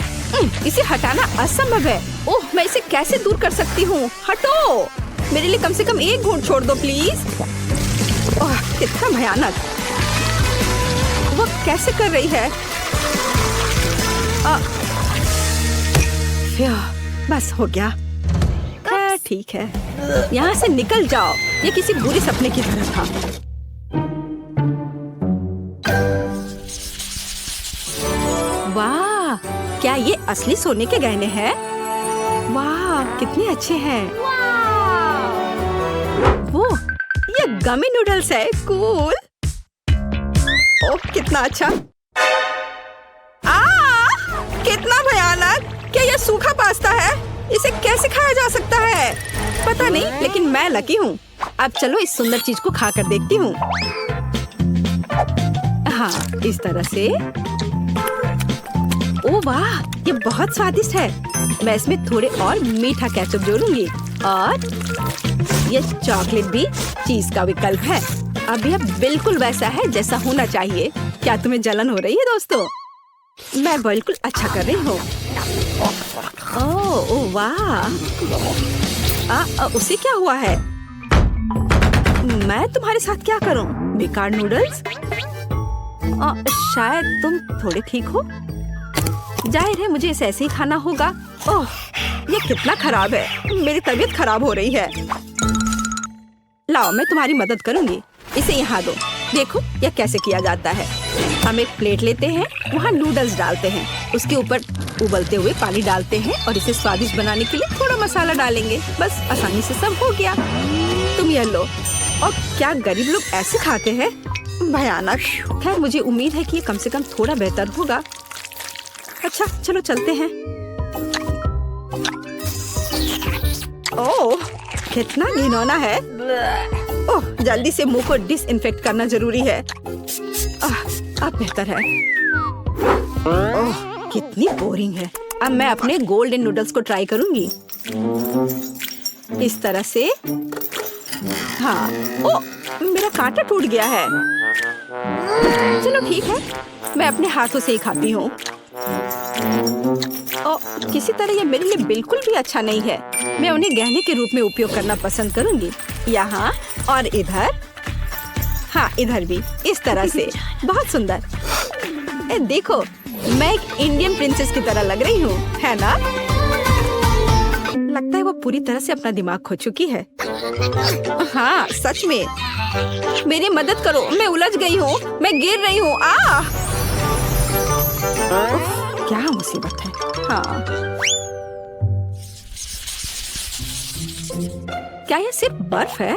[SPEAKER 1] इसे हटाना असंभव है। ओह मैं इसे कैसे दूर कर सकती हूँ? हटो, मेरे लिए कम से कम एक घूंट छोड़ दो प्लीज। ओह कितना भयानक। वो कैसे कर रही है? बस हो गया। ठीक है, यहाँ से निकल जाओ। ये किसी बुरे सपने की तरह था। वाह, क्या ये असली सोने के गहने हैं? वाह कितने अच्छे हैं। वो ये गमी नूडल्स है। कूल। ओह कितना अच्छा। कितना भयानक। क्या यह सूखा पास्ता है? इसे कैसे खाया जा सकता है? पता नहीं, लेकिन मैं लकी हूँ। अब चलो इस सुंदर चीज को खा कर देखती हूँ। हाँ इस तरह से। ओह वाह, ये बहुत स्वादिष्ट है। मैं इसमें थोड़े और मीठा केचप जोड़ूंगी। और ये चॉकलेट भी चीज का विकल्प है। अब यह बिल्कुल वैसा है जैसा होना चाहिए। क्या तुम्हें जलन हो रही है दोस्तों? मैं बिल्कुल अच्छा कर रही हूँ। ओह वाह, उसे क्या हुआ है? मैं तुम्हारे साथ क्या करूँ? बेकार नूडल्स। शायद तुम थोड़े ठीक हो। जाहिर है मुझे इसे ऐसे ही खाना होगा। ओह ये कितना खराब है। मेरी तबीयत खराब हो रही है। लाओ मैं तुम्हारी मदद करूंगी। इसे यहाँ दो। देखो यह कैसे किया जाता है। हम एक प्लेट लेते हैं, वहाँ नूडल्स डालते हैं, उसके ऊपर उबलते हुए पानी डालते हैं और इसे स्वादिष्ट बनाने के लिए थोड़ा मसाला डालेंगे। बस आसानी से सब हो गया। तुम यह लो। और क्या गरीब लोग ऐसे खाते हैं? भयानक। खैर मुझे उम्मीद है कि ये कम से कम थोड़ा बेहतर होगा। अच्छा चलो चलते हैं। ओह कितना घिनौना है। ओह जल्दी से मुंह को डिसइंफेक्ट करना जरूरी है। अब बेहतर है। ओह कितनी बोरिंग है। अब मैं अपने गोल्डन नूडल्स को ट्राई करूंगी। इस तरह से। हाँ, ओ, मेरा कांटा टूट गया है। चलो ठीक है, मैं अपने हाथों से ही खाती हूँ। किसी तरह ये मेरे लिए बिल्कुल भी अच्छा नहीं है। मैं उन्हें गहने के रूप में उपयोग करना पसंद करूंगी। यहाँ और इधर। हाँ, इधर भी इस तरह से। बहुत सुंदर। देखो, मैं एक इंडियन प्रिंसेस की तरह लग रही हूँ, है ना? लगता है वो पूरी तरह से अपना दिमाग खो चुकी है। हाँ, सच में। मेरी मदद करो, मैं उलझ गई हूँ, मैं गिर रही हूँ। क्या मुसीबत है। हाँ, क्या ये सिर्फ बर्फ है?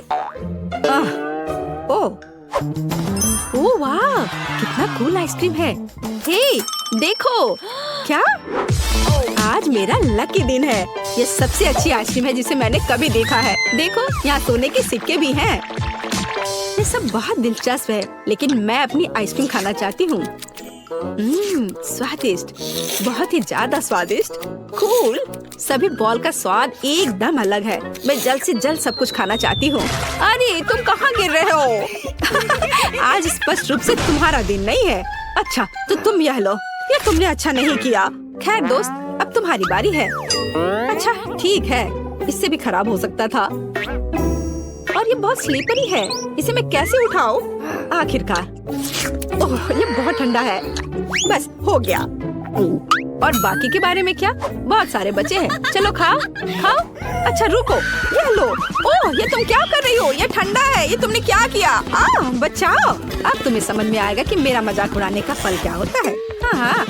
[SPEAKER 1] ओह वाह, कितना कूल आइसक्रीम है। हे, देखो। क्या? आज मेरा लकी दिन है। ये सबसे अच्छी आइसक्रीम है जिसे मैंने कभी देखा है। देखो, यहाँ सोने के सिक्के भी हैं। ये सब बहुत दिलचस्प है, लेकिन मैं अपनी आइसक्रीम खाना चाहती हूँ। स्वादिष्ट, बहुत ही ज्यादा स्वादिष्ट। कूल। सभी बॉल का स्वाद एकदम अलग है। मैं जल्द से जल्द सब कुछ खाना चाहती हूँ। अरे, तुम कहाँ गिर रहे हो? आज स्पष्ट रूप से तुम्हारा दिन नहीं है। अच्छा, तो तुम यह लो। ये तुमने अच्छा नहीं किया। खैर दोस्त, अब तुम्हारी बारी है। अच्छा, ठीक है। इससे भी खराब हो सकता था। और ये बहुत स्लीपरी है। इसे मैं कैसे उठाऊं? आखिरकार। ओह, ये बहुत ठंडा है। बस हो गया। और बाकी के बारे में क्या? बहुत सारे बचे हैं। चलो खाओ, खाओ। अच्छा रुको, ये लो। ओह, ये तुम क्या कर रही हो? ये ठंडा है। ये तुमने क्या किया? बचाओ। अब तुम्हें समझ में आएगा कि मेरा मजाक उड़ाने का फल क्या होता है। हाँ।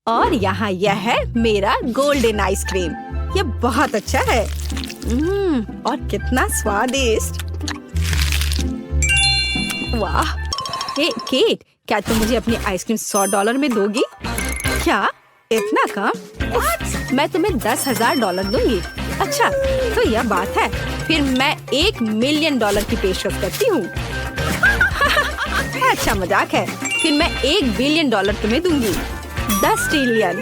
[SPEAKER 1] और यहाँ यह है मेरा गोल्डन आइसक्रीम। ये बहुत अच्छा है। और कितना स्वादिष्ट। वाह। हे केट, क्या तुम मुझे अपनी आइसक्रीम $100 में दोगी? क्या? इतना कम? मैं तुम्हें $10,000 दूंगी। अच्छा, तो यह बात है। फिर मैं $1 मिलियन की पेशकश करती हूँ। अच्छा मजाक है। फिर मैं $1 बिलियन तुम्हें दूंगी। 10 ट्रिलियन।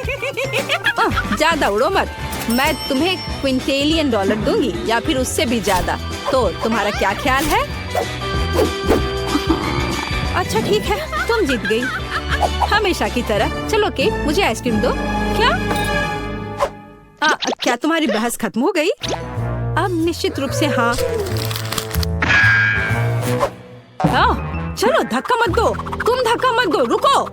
[SPEAKER 1] ज्यादा उड़ो मत। मैं तुम्हें क्विंटेलियन डॉलर दूंगी, या फिर उससे भी ज्यादा। तो तुम्हारा क्या ख्याल है? अच्छा ठीक है, तुम जीत गई, हमेशा की तरह। चलो केट, मुझे आइसक्रीम दो। क्या? क्या तुम्हारी बहस खत्म हो गई? अब निश्चित रूप से हाँ। चलो धक्का मत दो। तुम धक्का मत दो, रुको।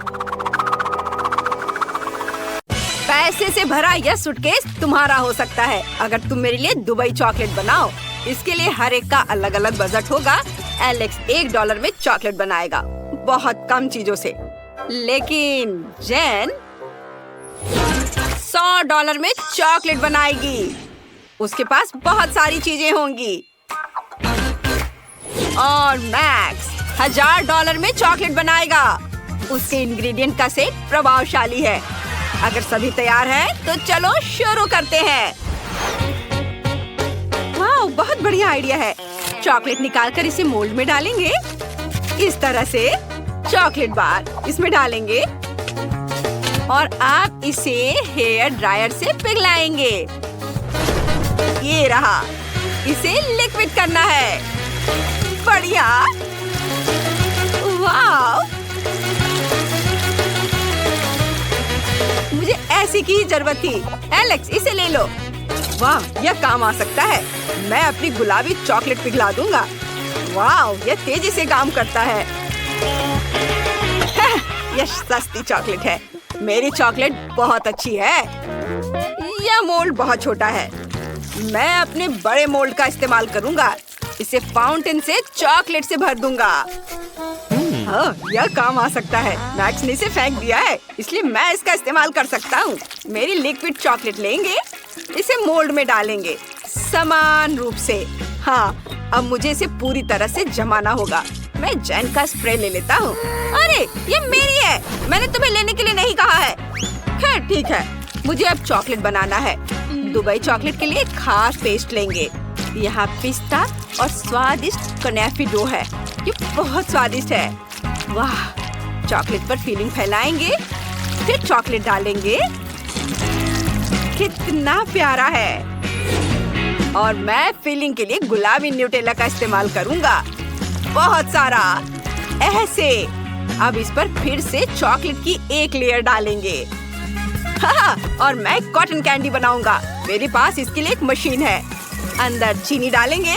[SPEAKER 1] पैसे से भरा यह सूटकेस तुम्हारा हो सकता है अगर तुम मेरे लिए दुबई चॉकलेट बनाओ। इसके लिए हर एक का अलग अलग बजट होगा। एलेक्स $1 में चॉकलेट बनाएगा, बहुत कम चीजों से। लेकिन जेन $100 में चॉकलेट बनाएगी। उसके पास बहुत सारी चीजें होंगी। और मैक्स $1000 में चॉकलेट बनाएगा। उसके इंग्रेडिएंट का सेट प्रभावशाली है। अगर सभी तैयार हैं, तो चलो शुरू करते हैं। वाह, बहुत बढ़िया आइडिया है। चॉकलेट निकालकर इसे मोल्ड में डालेंगे। इस तरह से चॉकलेट बार इसमें डालेंगे और आप इसे हेयर ड्रायर से पिघलाएंगे। ये रहा। इसे लिक्विड करना है। बढ़िया। वाह, मुझे ऐसी की जरूरत थी। एलेक्स, इसे ले लो। वाह, यह काम आ सकता है। मैं अपनी गुलाबी चॉकलेट पिघला दूंगा। वाह, यह तेजी से काम करता है। यह सस्ती चॉकलेट है। मेरी चॉकलेट बहुत अच्छी है। यह मोल्ड बहुत छोटा है। मैं अपने बड़े मोल्ड का इस्तेमाल करूंगा। इसे फाउंटेन से चॉकलेट से भर दूंगा। यह काम आ सकता है। मैक्स ने इसे फेंक दिया है, इसलिए मैं इसका इस्तेमाल कर सकता हूँ। मेरी लिक्विड चॉकलेट लेंगे, इसे मोल्ड में डालेंगे समान रूप से। हाँ, अब मुझे इसे पूरी तरह से जमाना होगा। मैं जेन का स्प्रे ले लेता हूँ। अरे, ये मेरी है। मैंने तुम्हें लेने के लिए नहीं कहा है। खैर ठीक है, मुझे अब चॉकलेट बनाना है। दुबई चॉकलेट के लिए खास पेस्ट लेंगे। यहाँ पिस्ता और स्वादिष्ट कनेफी डो है। ये बहुत स्वादिष्ट है। वाह, चॉकलेट पर फिलिंग फैलाएंगे फिर चॉकलेट डालेंगे। कितना प्यारा है। और मैं फिलिंग के लिए गुलाबी न्यूटेला का इस्तेमाल करूंगा, बहुत सारा, ऐसे। अब इस पर फिर से चॉकलेट की एक लेयर डालेंगे। और मैं कॉटन कैंडी बनाऊंगा। मेरे पास इसके लिए एक मशीन है। अंदर चीनी डालेंगे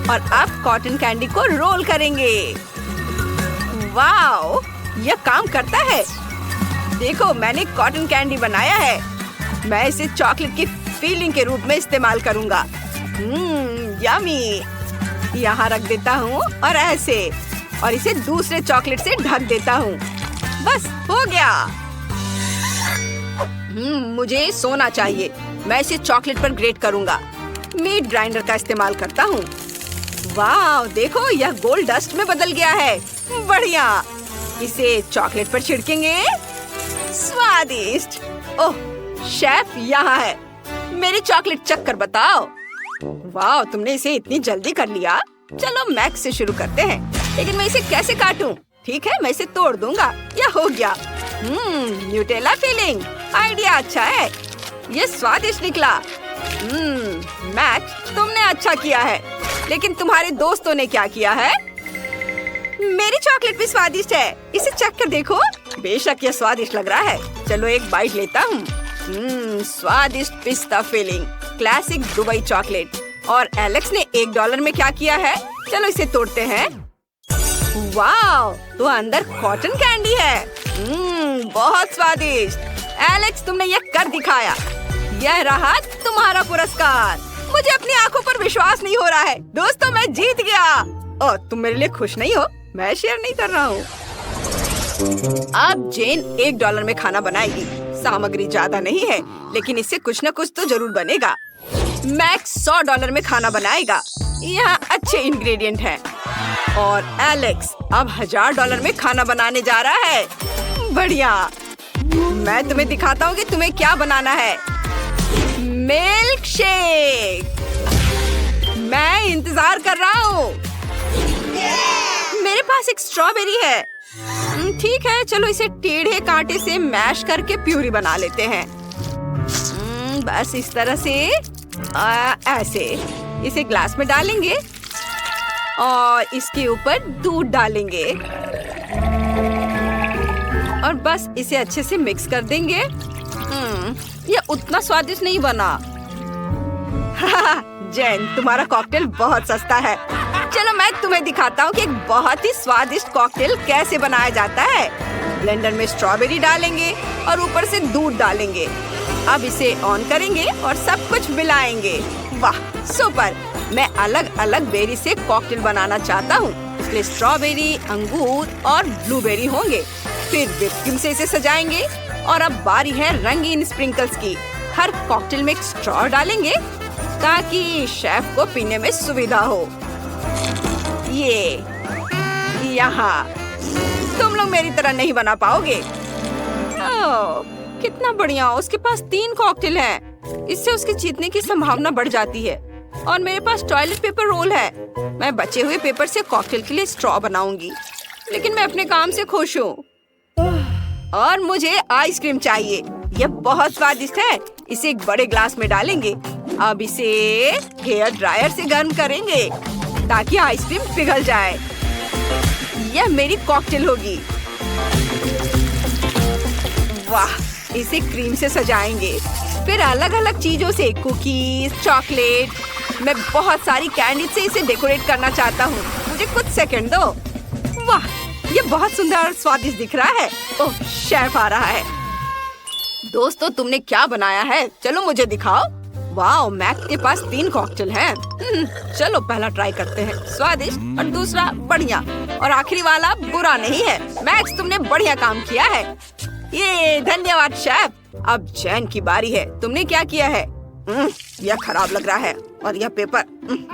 [SPEAKER 1] और अब कॉटन कैंडी को रोल करेंगे। वाओ, यह काम करता है। देखो, मैंने कॉटन कैंडी बनाया है। मैं इसे चॉकलेट की फिलिंग के रूप में इस्तेमाल करूंगा। यम्मी। यहाँ रख देता हूँ और ऐसे, और इसे दूसरे चॉकलेट से ढक देता हूँ। बस हो गया। मुझे सोना चाहिए। मैं इसे चॉकलेट पर ग्रेट करूंगा। मीट ग्राइंडर का इस्तेमाल करता हूँ। वाह, देखो, यह गोल्ड डस्ट में बदल गया है। बढ़िया। इसे चॉकलेट पर छिड़केंगे। स्वादिष्ट। ओह, शेफ यहाँ है। मेरी चॉकलेट चख कर बताओ। वाह, तुमने इसे इतनी जल्दी कर लिया। चलो मैक्स से शुरू करते हैं। लेकिन मैं इसे कैसे काटूं? ठीक है, मैं इसे तोड़ दूंगा। यह हो गया। Nutella filling. आइडिया अच्छा है। ये स्वादिष्ट निकला। मैक्स, तुमने अच्छा किया है। लेकिन तुम्हारे दोस्तों ने क्या किया है? मेरी चॉकलेट भी स्वादिष्ट है। इसे चख कर देखो। बेशक यह स्वादिष्ट लग रहा है। चलो एक बाइट लेता हूँ। स्वादिष्ट पिस्ता फिलिंग, क्लासिक दुबई चॉकलेट। और एलेक्स ने $1 में क्या किया है? चलो इसे तोड़ते हैं। वाह, तो अंदर कॉटन कैंडी है। बहुत स्वादिष्ट। एलेक्स, तुमने यह कर दिखाया। यह रहा तुम्हारा पुरस्कार। मुझे अपनी आंखों पर विश्वास नहीं हो रहा है। दोस्तों, मैं जीत गया। ओह, तुम मेरे लिए खुश नहीं हो? मैं शेयर नहीं कर रहा हूँ। अब जेन $1 में खाना बनाएगी। सामग्री ज्यादा नहीं है, लेकिन इससे कुछ न कुछ तो जरूर बनेगा। मैक्स $100 में खाना बनाएगा। यहाँ अच्छे इंग्रेडिएंट हैं। और एलेक्स अब $1000 में खाना बनाने जा रहा है। बढ़िया। मैं तुम्हें दिखाता हूँ कि तुम्हें क्या बनाना है। Milk shake. मैं इंतजार कर रहा हूँ। मेरे पास एक स्ट्रॉबेरी है। ठीक है, चलो इसे टेढ़े कांटे से मैश करके प्यूरी बना लेते हैं। बस इस तरह से, ऐसे। इसे ग्लास में डालेंगे और इसके ऊपर दूध डालेंगे और बस इसे अच्छे से मिक्स कर देंगे। यह उतना स्वादिष्ट नहीं बना। जेन, तुम्हारा कॉकटेल बहुत सस्ता है। चलो मैं तुम्हें दिखाता हूँ कि एक बहुत ही स्वादिष्ट कॉकटेल कैसे बनाया जाता है। ब्लेंडर में स्ट्रॉबेरी डालेंगे और ऊपर से दूध डालेंगे। अब इसे ऑन करेंगे और सब कुछ मिलाएंगे। वाह, सुपर। मैं अलग अलग बेरी से कॉकटेल बनाना चाहता हूँ, इसलिए स्ट्रॉबेरी, अंगूर और ब्लूबेरी होंगे। फिर व्हिप क्रीम से इसे सजाएंगे। और अब बारी है रंगीन स्प्रिंकल्स की। हर कॉकटेल में एक स्ट्रॉ डालेंगे ताकि शेफ को पीने में सुविधा हो। ये यहाँ तुम लोग मेरी तरह नहीं बना पाओगे। ओह, कितना बढ़िया। उसके पास 3 कॉकटेल हैं। इससे उसके जीतने की संभावना बढ़ जाती है। और मेरे पास टॉयलेट पेपर रोल है। मैं बचे हुए पेपर से कॉकटेल के लिए स्ट्रॉ बनाऊंगी। लेकिन मैं अपने काम से खुश हूँ। और मुझे आइसक्रीम चाहिए। यह बहुत स्वादिष्ट है। इसे एक बड़े ग्लास में डालेंगे। अब इसे हेयर ड्रायर से गर्म करेंगे ताकि आइसक्रीम पिघल जाए। यह मेरी कॉकटेल होगी। वाह, इसे क्रीम से सजाएंगे। फिर अलग अलग चीजों से, कुकीज, चॉकलेट। मैं बहुत सारी कैंडी से इसे डेकोरेट करना चाहता हूँ। मुझे कुछ सेकंड दो। वाह, ये बहुत सुंदर और स्वादिष्ट दिख रहा है। ओह, शेफ आ रहा है। दोस्तों, तुमने क्या बनाया है? चलो मुझे दिखाओ। वाह, मैक्स के पास 3 कॉकटेल हैं। चलो पहला ट्राई करते हैं। स्वादिष्ट और दूसरा बढ़िया और आखिरी वाला बुरा नहीं है। मैक्स, तुमने बढ़िया काम किया है। ये धन्यवाद शेफ। अब जैन की बारी है। तुमने क्या किया है? यह खराब लग रहा है। और यह पेपर।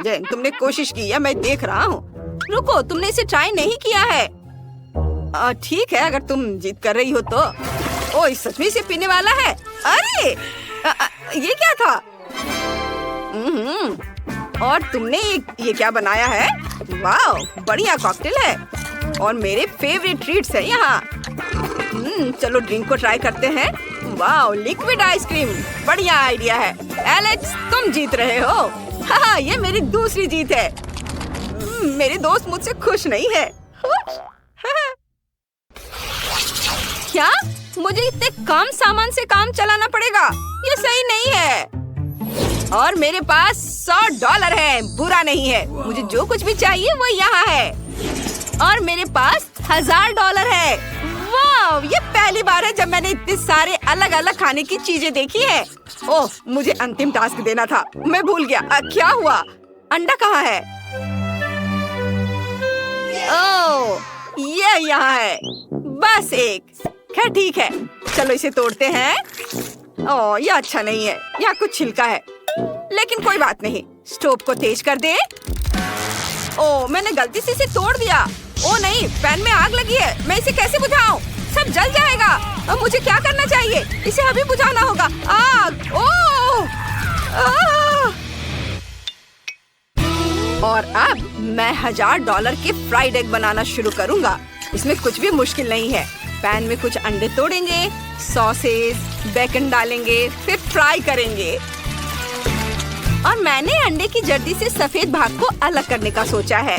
[SPEAKER 1] जैन, तुमने कोशिश की है, मैं देख रहा हूँ। रुको, तुमने इसे ट्राई नहीं किया है। ठीक है, अगर तुम जिद कर रही हो तो। ओह, सच में इसे पीने वाला है। अरे ये क्या था? और तुमने ये क्या बनाया है? वाह, बढ़िया कॉकटेल है और मेरे फेवरेट ट्रीट्स है यहाँ। चलो ड्रिंक को ट्राई करते हैं। वाह, लिक्विड आइसक्रीम, बढ़िया आइडिया है। एलेक्स, तुम जीत रहे हो। हाँ, ये मेरी दूसरी जीत है। मेरे दोस्त मुझसे खुश नहीं है। क्या मुझे इतने कम सामान से काम चलाना पड़ेगा? ये सही नहीं है। और मेरे पास $100 है, बुरा नहीं है। मुझे जो कुछ भी चाहिए वो यहाँ है। और मेरे पास $1000 है। वाह, ये पहली बार है जब मैंने इतने सारे अलग अलग खाने की चीजें देखी है। ओह, मुझे अंतिम टास्क देना था, मैं भूल गया। क्या हुआ? अंडा कहाँ है? ओह, ये यहाँ है। बस एक। खैर ठीक है, चलो इसे तोड़ते हैं। ओह, ये अच्छा नहीं है, यहाँ कुछ छिलका है, लेकिन कोई बात नहीं। स्टोव को तेज कर दे। ओह, मैंने गलती से इसे तोड़ दिया। ओह नहीं, पैन में आग लगी है। मैं इसे कैसे बुझाऊं? सब जल जाएगा। अब मुझे क्या करना चाहिए? इसे अभी बुझाना होगा। आग! ओह! और अब मैं $1000 के फ्राइड एग बनाना शुरू करूंगा। इसमें कुछ भी मुश्किल नहीं है। पैन में कुछ अंडे तोड़ेंगे, सॉसेज, बेकन डालेंगे, फिर फ्राई करेंगे। और मैंने अंडे की जर्दी से सफेद भाग को अलग करने का सोचा है।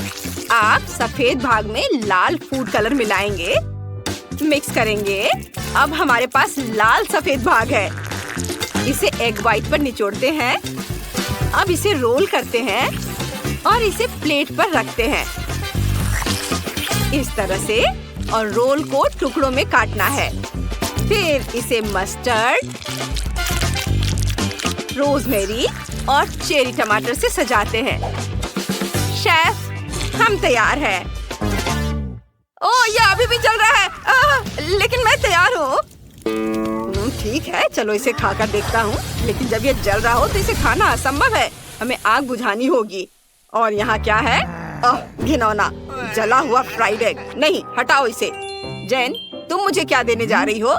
[SPEAKER 1] आप सफेद भाग में लाल फूड कलर मिलाएंगे, मिक्स करेंगे। अब हमारे पास लाल सफेद भाग है। इसे एग वाइट पर निचोड़ते हैं। अब इसे रोल करते हैं और इसे प्लेट पर रखते हैं इस तरह से। और रोल को टुकड़ों में काटना है। फिर इसे मस्टर्ड, रोजमेरी और चेरी टमाटर से सजाते हैं। शेफ, हम तैयार हैं। ओह, ये अभी भी चल रहा है। लेकिन मैं तैयार हूँ। ठीक है, चलो इसे खाकर देखता हूँ। लेकिन जब ये जल रहा हो तो इसे खाना असंभव है। हमें आग बुझानी होगी। और यहाँ क्या है? घिनौना जला हुआ फ्राइड एग। नहीं, हटाओ इसे। जैन, तुम मुझे क्या देने जा रही हो?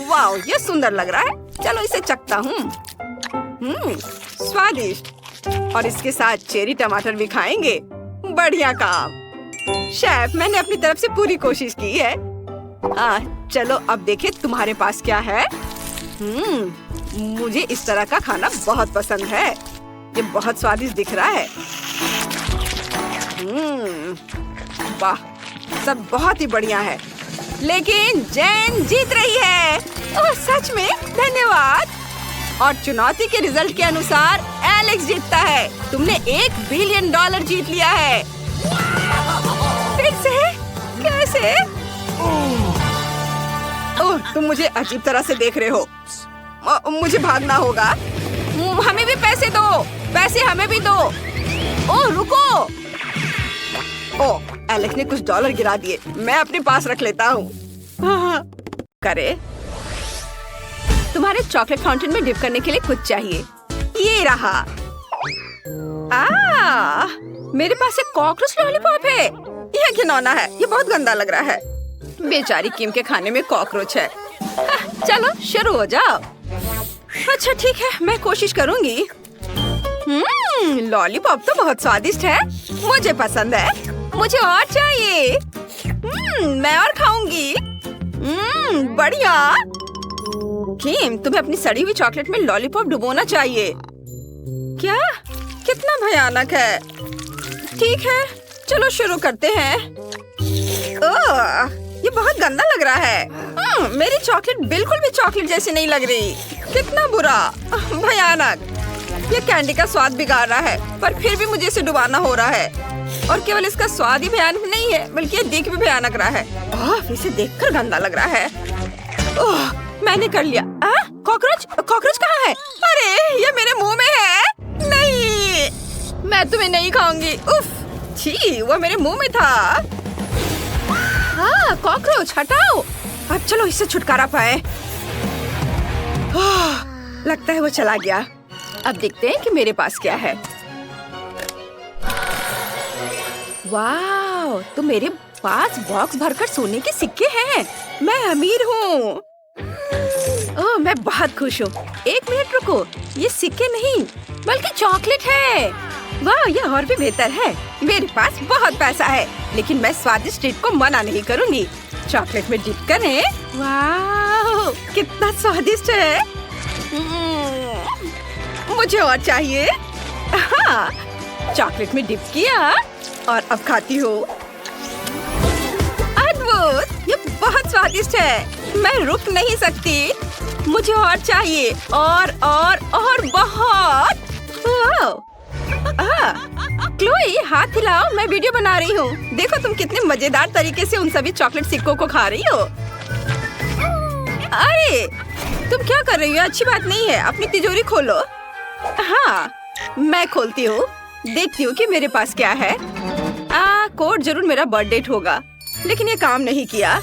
[SPEAKER 1] वाह, ये सुंदर लग रहा है। चलो इसे चखता हूँ। स्वादिष्ट। और इसके साथ चेरी टमाटर भी खाएंगे। बढ़िया काम शेफ, मैंने अपनी तरफ से पूरी कोशिश की है। चलो अब देखें तुम्हारे पास क्या है। मुझे इस तरह का खाना बहुत पसंद है। ये बहुत स्वादिष्ट दिख रहा है। वाह, सब बहुत ही बढ़िया है। लेकिन जैन जीत रही है। ओह, सच में? धन्यवाद। और चुनौती के रिजल्ट के अनुसार एलेक्स जीतता है। तुमने $1 बिलियन जीत लिया है। फिर से? कैसे? ओह, तुम मुझे अजीब तरह से देख रहे हो। मुझे भागना होगा। हमें भी पैसे दो। पैसे हमें भी दो। ओह, रुको। ओह, एलेक्स ने कुछ डॉलर गिरा दिए। मैं अपने पास रख लेता हूँ। करे, तुम्हारे चॉकलेट फाउंटेन में डिप करने के लिए कुछ चाहिए। ये रहा। मेरे पास एक कॉकरोच लॉलीपॉप है। यह घिनौना है। ये बहुत गंदा लग रहा है। बेचारी किम के खाने में कॉकरोच है। चलो शुरू हो जाओ। अच्छा ठीक है, मैं कोशिश करूंगी। लॉलीपॉप तो बहुत स्वादिष्ट है। मुझे पसंद है। मुझे और चाहिए। मैं और खाऊंगी। बढ़िया। किम, तुम्हें अपनी सड़ी हुई चॉकलेट में लॉलीपॉप डुबोना चाहिए। क्या? कितना भयानक है। ठीक है, चलो शुरू करते हैं। ये बहुत गंदा लग रहा है। मेरी चॉकलेट बिल्कुल भी चॉकलेट जैसी नहीं लग रही। कितना बुरा, भयानक। ये कैंडी का स्वाद बिगाड़ रहा है, पर फिर भी मुझे इसे डुबाना हो रहा है। और केवल इसका स्वाद ही भयानक नहीं है, बल्कि ये दिख भी भयानक रहा है। इसे देखकर गंदा लग रहा है। मैंने कर लिया। कॉकरोच? कॉकरोच कहाँ है? अरे, ये मेरे मुंह में है। नहीं, मैं तुम्हें नहीं खाऊंगी। उफ, छी, वो मेरे मुंह में था। कॉकरोच हटाओ। अब चलो इससे छुटकारा पाए। लगता है वो चला गया। अब देखते हैं कि मेरे पास क्या है। वाह, तो मेरे पास बॉक्स भरकर सोने के सिक्के हैं। मैं अमीर हूँ। ओह, मैं बहुत खुश हूँ। 1 मिनट रुको, ये सिक्के नहीं बल्कि चॉकलेट है। वाह, ये और भी बेहतर है। मेरे पास बहुत पैसा है, लेकिन मैं स्वादिष्ट ट्रीट को मना नहीं करूँगी। चॉकलेट में डिप करें। वाह, कितना स्वादिष्ट है। मुझे और चाहिए। हाँ, चॉकलेट में डिप किया और अब खाती हूँ। अद्भुत, ये बहुत स्वादिष्ट है। मैं रुक नहीं सकती। मुझे और चाहिए, और बहुत। क्लोई, हाथ हिलाओ, मैं वीडियो बना रही हूँ। देखो तुम कितने मजेदार तरीके से उन सभी चॉकलेट सिक्कों को खा रही हो। अरे, तुम क्या कर रही हो? अच्छी बात नहीं है। अपनी तिजोरी खोलो। हाँ, मैं खोलती हूँ। देखती हूँ कि मेरे पास क्या है। कोड जरूर मेरा बर्थ डेट होगा, लेकिन ये काम नहीं किया।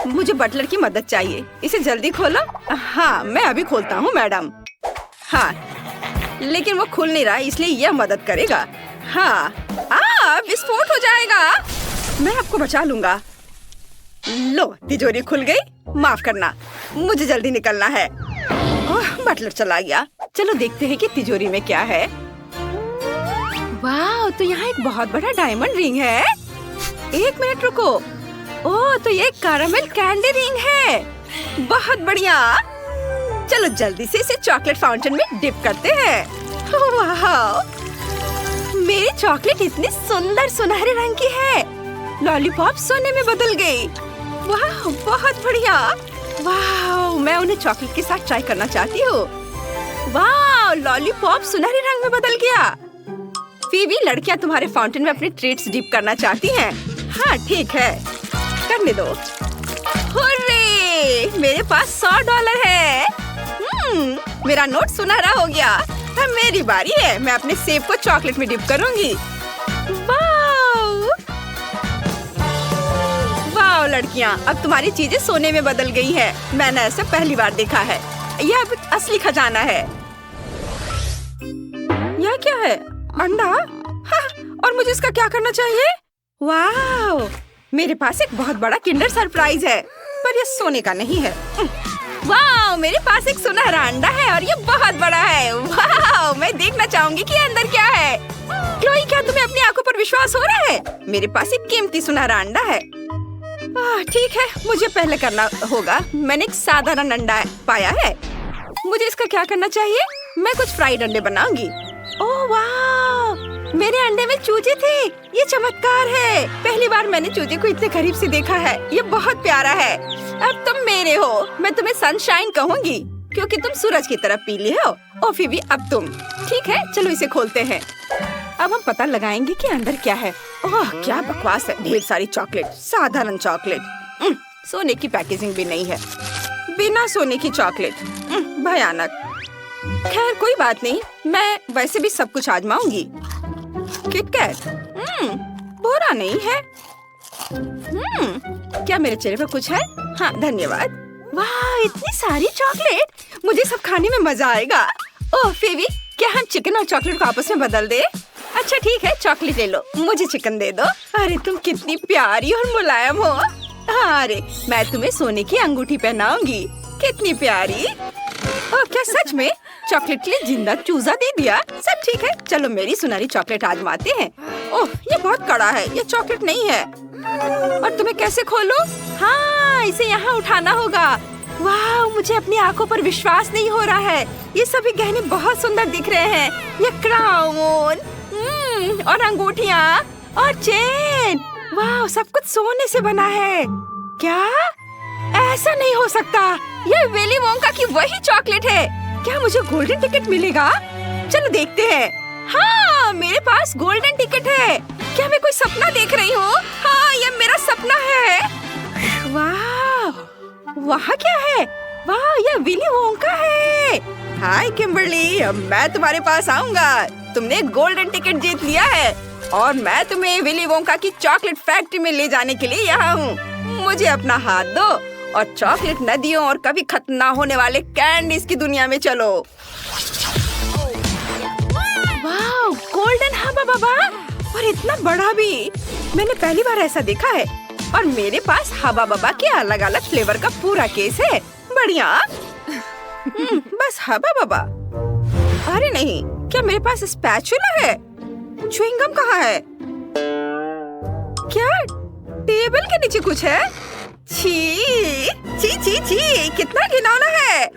[SPEAKER 1] मुझे बटलर की मदद चाहिए। इसे जल्दी खोलो। हाँ, मैं अभी खोलता हूँ मैडम। हाँ, लेकिन वो खुल नहीं रहा, इसलिए यह मदद करेगा। हाँ, विस्फोट हो जाएगा। मैं आपको बचा लूंगा। लो, तिजोरी खुल गई। माफ करना, मुझे जल्दी निकलना है। बटलर चला गया। चलो देखते हैं कि तिजोरी में क्या है। वाह, तो यहाँ एक बहुत बड़ा डायमंड रिंग है। एक मिनट रुको। ओह, तो ये कैरामेल कैंडी रिंग है। बहुत बढ़िया। चलो जल्दी से इसे चॉकलेट फाउंटेन में डिप करते हैं। वाह, मेरी चॉकलेट इतनी सुंदर सुनहरे रंग की है। लॉलीपॉप सोने में बदल गई। वाह, बहुत बढ़िया। वाह, मैं उन्हें चॉकलेट के साथ ट्राई करना चाहती हूँ। वाह, लॉलीपॉप सुनहरे रंग में बदल गया। फीबी, लड़कियाँ तुम्हारे फाउंटेन में अपनी ट्रीट्स डिप करना चाहती हैं। हाँ, ठीक है, करने दो। हुर्रे, मेरे पास $100 है। मेरा नोट सुनहरा हो गया। अब मेरी बारी है। मैं अपने सेब को चॉकलेट में डिप करूंगी। वाह लड़कियाँ, अब तुम्हारी चीजें सोने में बदल गई है। मैंने ऐसा पहली बार देखा है। यह अब असली खजाना है। यह क्या है? अंडा? हाँ, और मुझे इसका क्या करना चाहिए? वाह, मेरे पास एक बहुत बड़ा किंडर सरप्राइज है, पर यह सोने का नहीं है। वाह, मेरे पास एक सुनहरा अंडा है और ये बहुत बड़ा है। वाह, मैं देखना चाहूंगी कि अंदर क्या है। क्लोई, क्या तुम्हें अपनी आंखों पर विश्वास हो रहा है? मेरे पास एक कीमती सुनहरा अंडा है। ठीक है, मुझे पहले करना होगा। मैंने एक साधारण अंडा पाया है। मुझे इसका क्या करना चाहिए? मैं कुछ फ्राइड अंडे बनाऊंगी। ओह वाह, मेरे अंडे में चूजे थे। ये चमत्कार है। पहली बार मैंने चूजे को इतने करीब से देखा है। ये बहुत प्यारा है। अब तुम मेरे हो। मैं तुम्हें सनशाइन कहूंगी क्योंकि तुम सूरज की तरह पीली हो। और फिर भी अब तुम। ठीक है, चलो इसे खोलते हैं। अब हम पता लगाएंगे कि अंदर क्या है। ओह, क्या बकवास है। ढेर सारी चॉकलेट, साधारण चॉकलेट। सोने की पैकेजिंग भी नहीं है। बिना सोने की चॉकलेट, भयानक। खैर कोई बात नहीं, मैं वैसे भी सब कुछ आजमाऊंगी। किटकैट, बुरा नहीं है। क्या मेरे चेहरे पर कुछ है? हाँ, धन्यवाद। वाह, इतनी सारी चॉकलेट। मुझे सब खाने में मजा आएगा। ओह फेवी, क्या हम चिकन और चॉकलेट को आपस में बदल दे? अच्छा ठीक है, चॉकलेट ले लो, मुझे चिकन दे दो। अरे तुम कितनी प्यारी और मुलायम हो। अरे मैं तुम्हें सोने की अंगूठी पहनाऊंगी। कितनी प्यारी। ओह, क्या सच में? चॉकलेट के लिए जिंदा चूजा दे दिया। सब ठीक है, चलो मेरी सुनहरी चॉकलेट आजमाते हैं। ओह, ये बहुत कड़ा है। ये चॉकलेट नहीं है। और तुम्हें कैसे खोलूं? हाँ, इसे यहाँ उठाना होगा। वाह, मुझे अपनी आंखों पर विश्वास नहीं हो रहा है। ये सभी गहने बहुत सुंदर दिख रहे हैं। ये क्राउन, और अंगूठियाँ और चेन। वाह, सब कुछ सोने से बना है। क्या? ऐसा नहीं हो सकता। ये विली वोंका की वही चॉकलेट है। क्या मुझे गोल्डन टिकट मिलेगा? चलो देखते हैं। हाँ, मेरे पास गोल्डन टिकट है। क्या मैं कोई सपना देख रही हूँ? हाँ, ये मेरा सपना है। वाह, वहाँ क्या है? वाह, ये विली वोंका है। हाय किम्बरली, मैं तुम्हारे पास आऊंगा। तुमने गोल्डन टिकट जीत लिया है और मैं तुम्हें विली वोंका की चॉकलेट फैक्ट्री में ले जाने के लिए यहाँ हूँ। मुझे अपना हाथ दो और चॉकलेट नदियों और कभी खत्म ना होने वाले कैंडीज की दुनिया में चलो। वाह, गोल्डन हबा बबा, और इतना बड़ा भी। मैंने पहली बार ऐसा देखा है। और मेरे पास हबा बबा के अलग अलग फ्लेवर का पूरा केस है। बढ़िया। बस हबा बबा। अरे नहीं, क्या मेरे पास स्पैचुला है? च्युइंग गम कहाँ है? क्या टेबल के नीचे कुछ है? छी छी छी छी, कितना घिनौना है।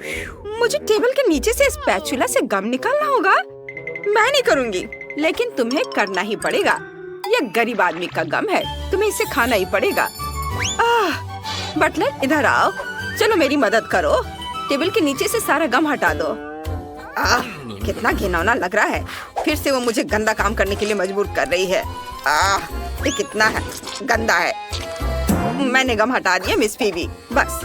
[SPEAKER 1] मुझे टेबल के नीचे से स्पैचुला से गम निकालना होगा। मैं नहीं करूँगी, लेकिन तुम्हें करना ही पड़ेगा। यह गरीब आदमी का गम है, तुम्हें इसे खाना ही पड़ेगा। बटलर इधर आओ, चलो मेरी मदद करो। टेबल के नीचे से सारा गम हटा दो। कितना घिनौना लग रहा है। फिर से वो मुझे गंदा काम करने के लिए मजबूर कर रही है। ये कितना है गंदा है। मैंने गम हटा दिया मिस फीबी। बस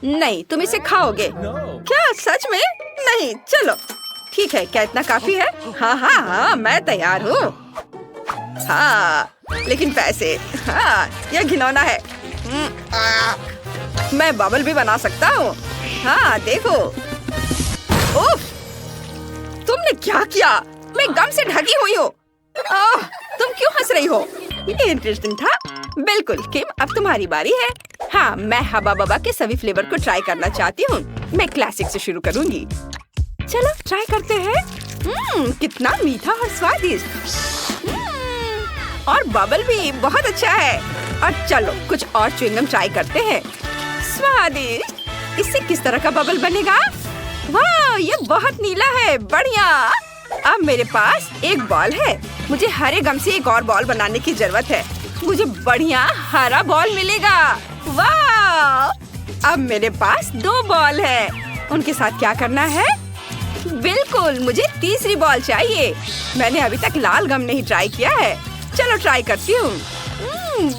[SPEAKER 1] नहीं, तुम इसे खाओगे क्या? सच में? नहीं, चलो ठीक है। क्या इतना काफी है? हाँ हाँ हाँ, मैं तैयार हूँ। हाँ, लेकिन पैसे। हाँ, यह घिनौना है। मैं बबल भी बना सकता हूँ। हाँ देखो। उफ, तुमने क्या किया? मैं गम से ढकी हुई हूँ। तुम क्यों हंस रही हो? ये इंटरेस्टिंग था। बिल्कुल किम, अब तुम्हारी बारी है। हाँ, मैं हबा बबा के सभी फ्लेवर को ट्राई करना चाहती हूँ। मैं क्लासिक से शुरू करूँगी। चलो ट्राई करते हैं। कितना मीठा और स्वादिष्ट। और बबल भी बहुत अच्छा है। और चलो कुछ और च्युइंगम ट्राई करते हैं। स्वादिष्ट। इससे किस तरह का बबल बनेगा? वाह, ये बहुत नीला है। बढ़िया। अब मेरे पास एक बॉल है। मुझे हरे गम से एक और बॉल बनाने की जरूरत है। मुझे बढ़िया हरा बॉल मिलेगा। वाह, अब मेरे पास 2 बॉल है। उनके साथ क्या करना है? बिल्कुल, मुझे तीसरी बॉल चाहिए। मैंने अभी तक लाल गम नहीं ट्राई किया है। चलो ट्राई करती हूँ।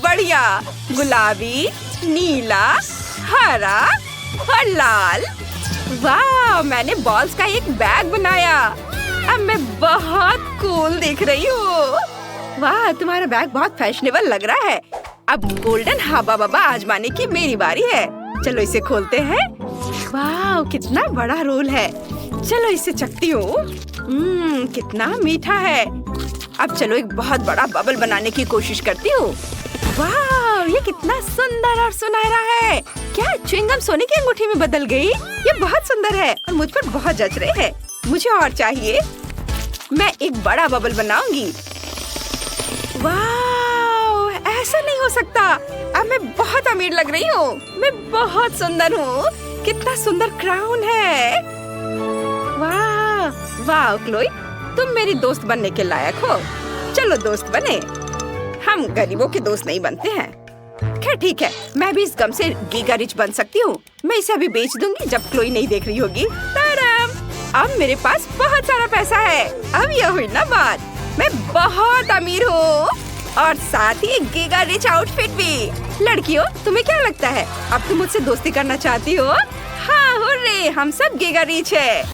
[SPEAKER 1] बढ़िया। गुलाबी, नीला, हरा और लाल। वाह, मैंने बॉल्स का एक बैग बनाया। अब मैं बहुत कूल दिख रही हूँ। वाह, तुम्हारा बैग बहुत फैशनेबल लग रहा है। अब गोल्डन हबा बबा आजमाने की मेरी बारी है। चलो इसे खोलते हैं। वाह, कितना बड़ा रोल है। चलो इसे चखती हूँ। कितना मीठा है। अब चलो एक बहुत बड़ा बबल बनाने की कोशिश करती हूँ। वाह, ये कितना सुंदर और सुनहरा है। क्या च्युइंगम सोने की अंगूठी में बदल गई? ये बहुत सुंदर है और मुझ पर बहुत जच रहे हैं। मुझे और चाहिए। मैं एक बड़ा बबल बनाऊंगी। वाह, ऐसा नहीं हो सकता। अब मैं बहुत अमीर लग रही हूँ। मैं बहुत सुंदर हूँ। कितना सुंदर क्राउन है। वाह वाह क्लोई, तुम मेरी दोस्त बनने के लायक हो। चलो दोस्त बने। हम गरीबों के दोस्त नहीं बनते हैं। खैर ठीक है, मैं भी इस गम से गीगा रिच बन सकती हूँ। मैं इसे अभी बेच दूंगी जब क्लोई नहीं देख रही होगी। अब मेरे पास बहुत सारा पैसा है। अब यह हुई ना बात। मैं बहुत अमीर हूँ और साथ ही गीगा रिच आउटफिट भी। लड़कियों, तुम्हें क्या लगता है? अब तुम मुझसे दोस्ती करना चाहती हो? हाँ, हुर्रे, हम सब गीगा रिच है।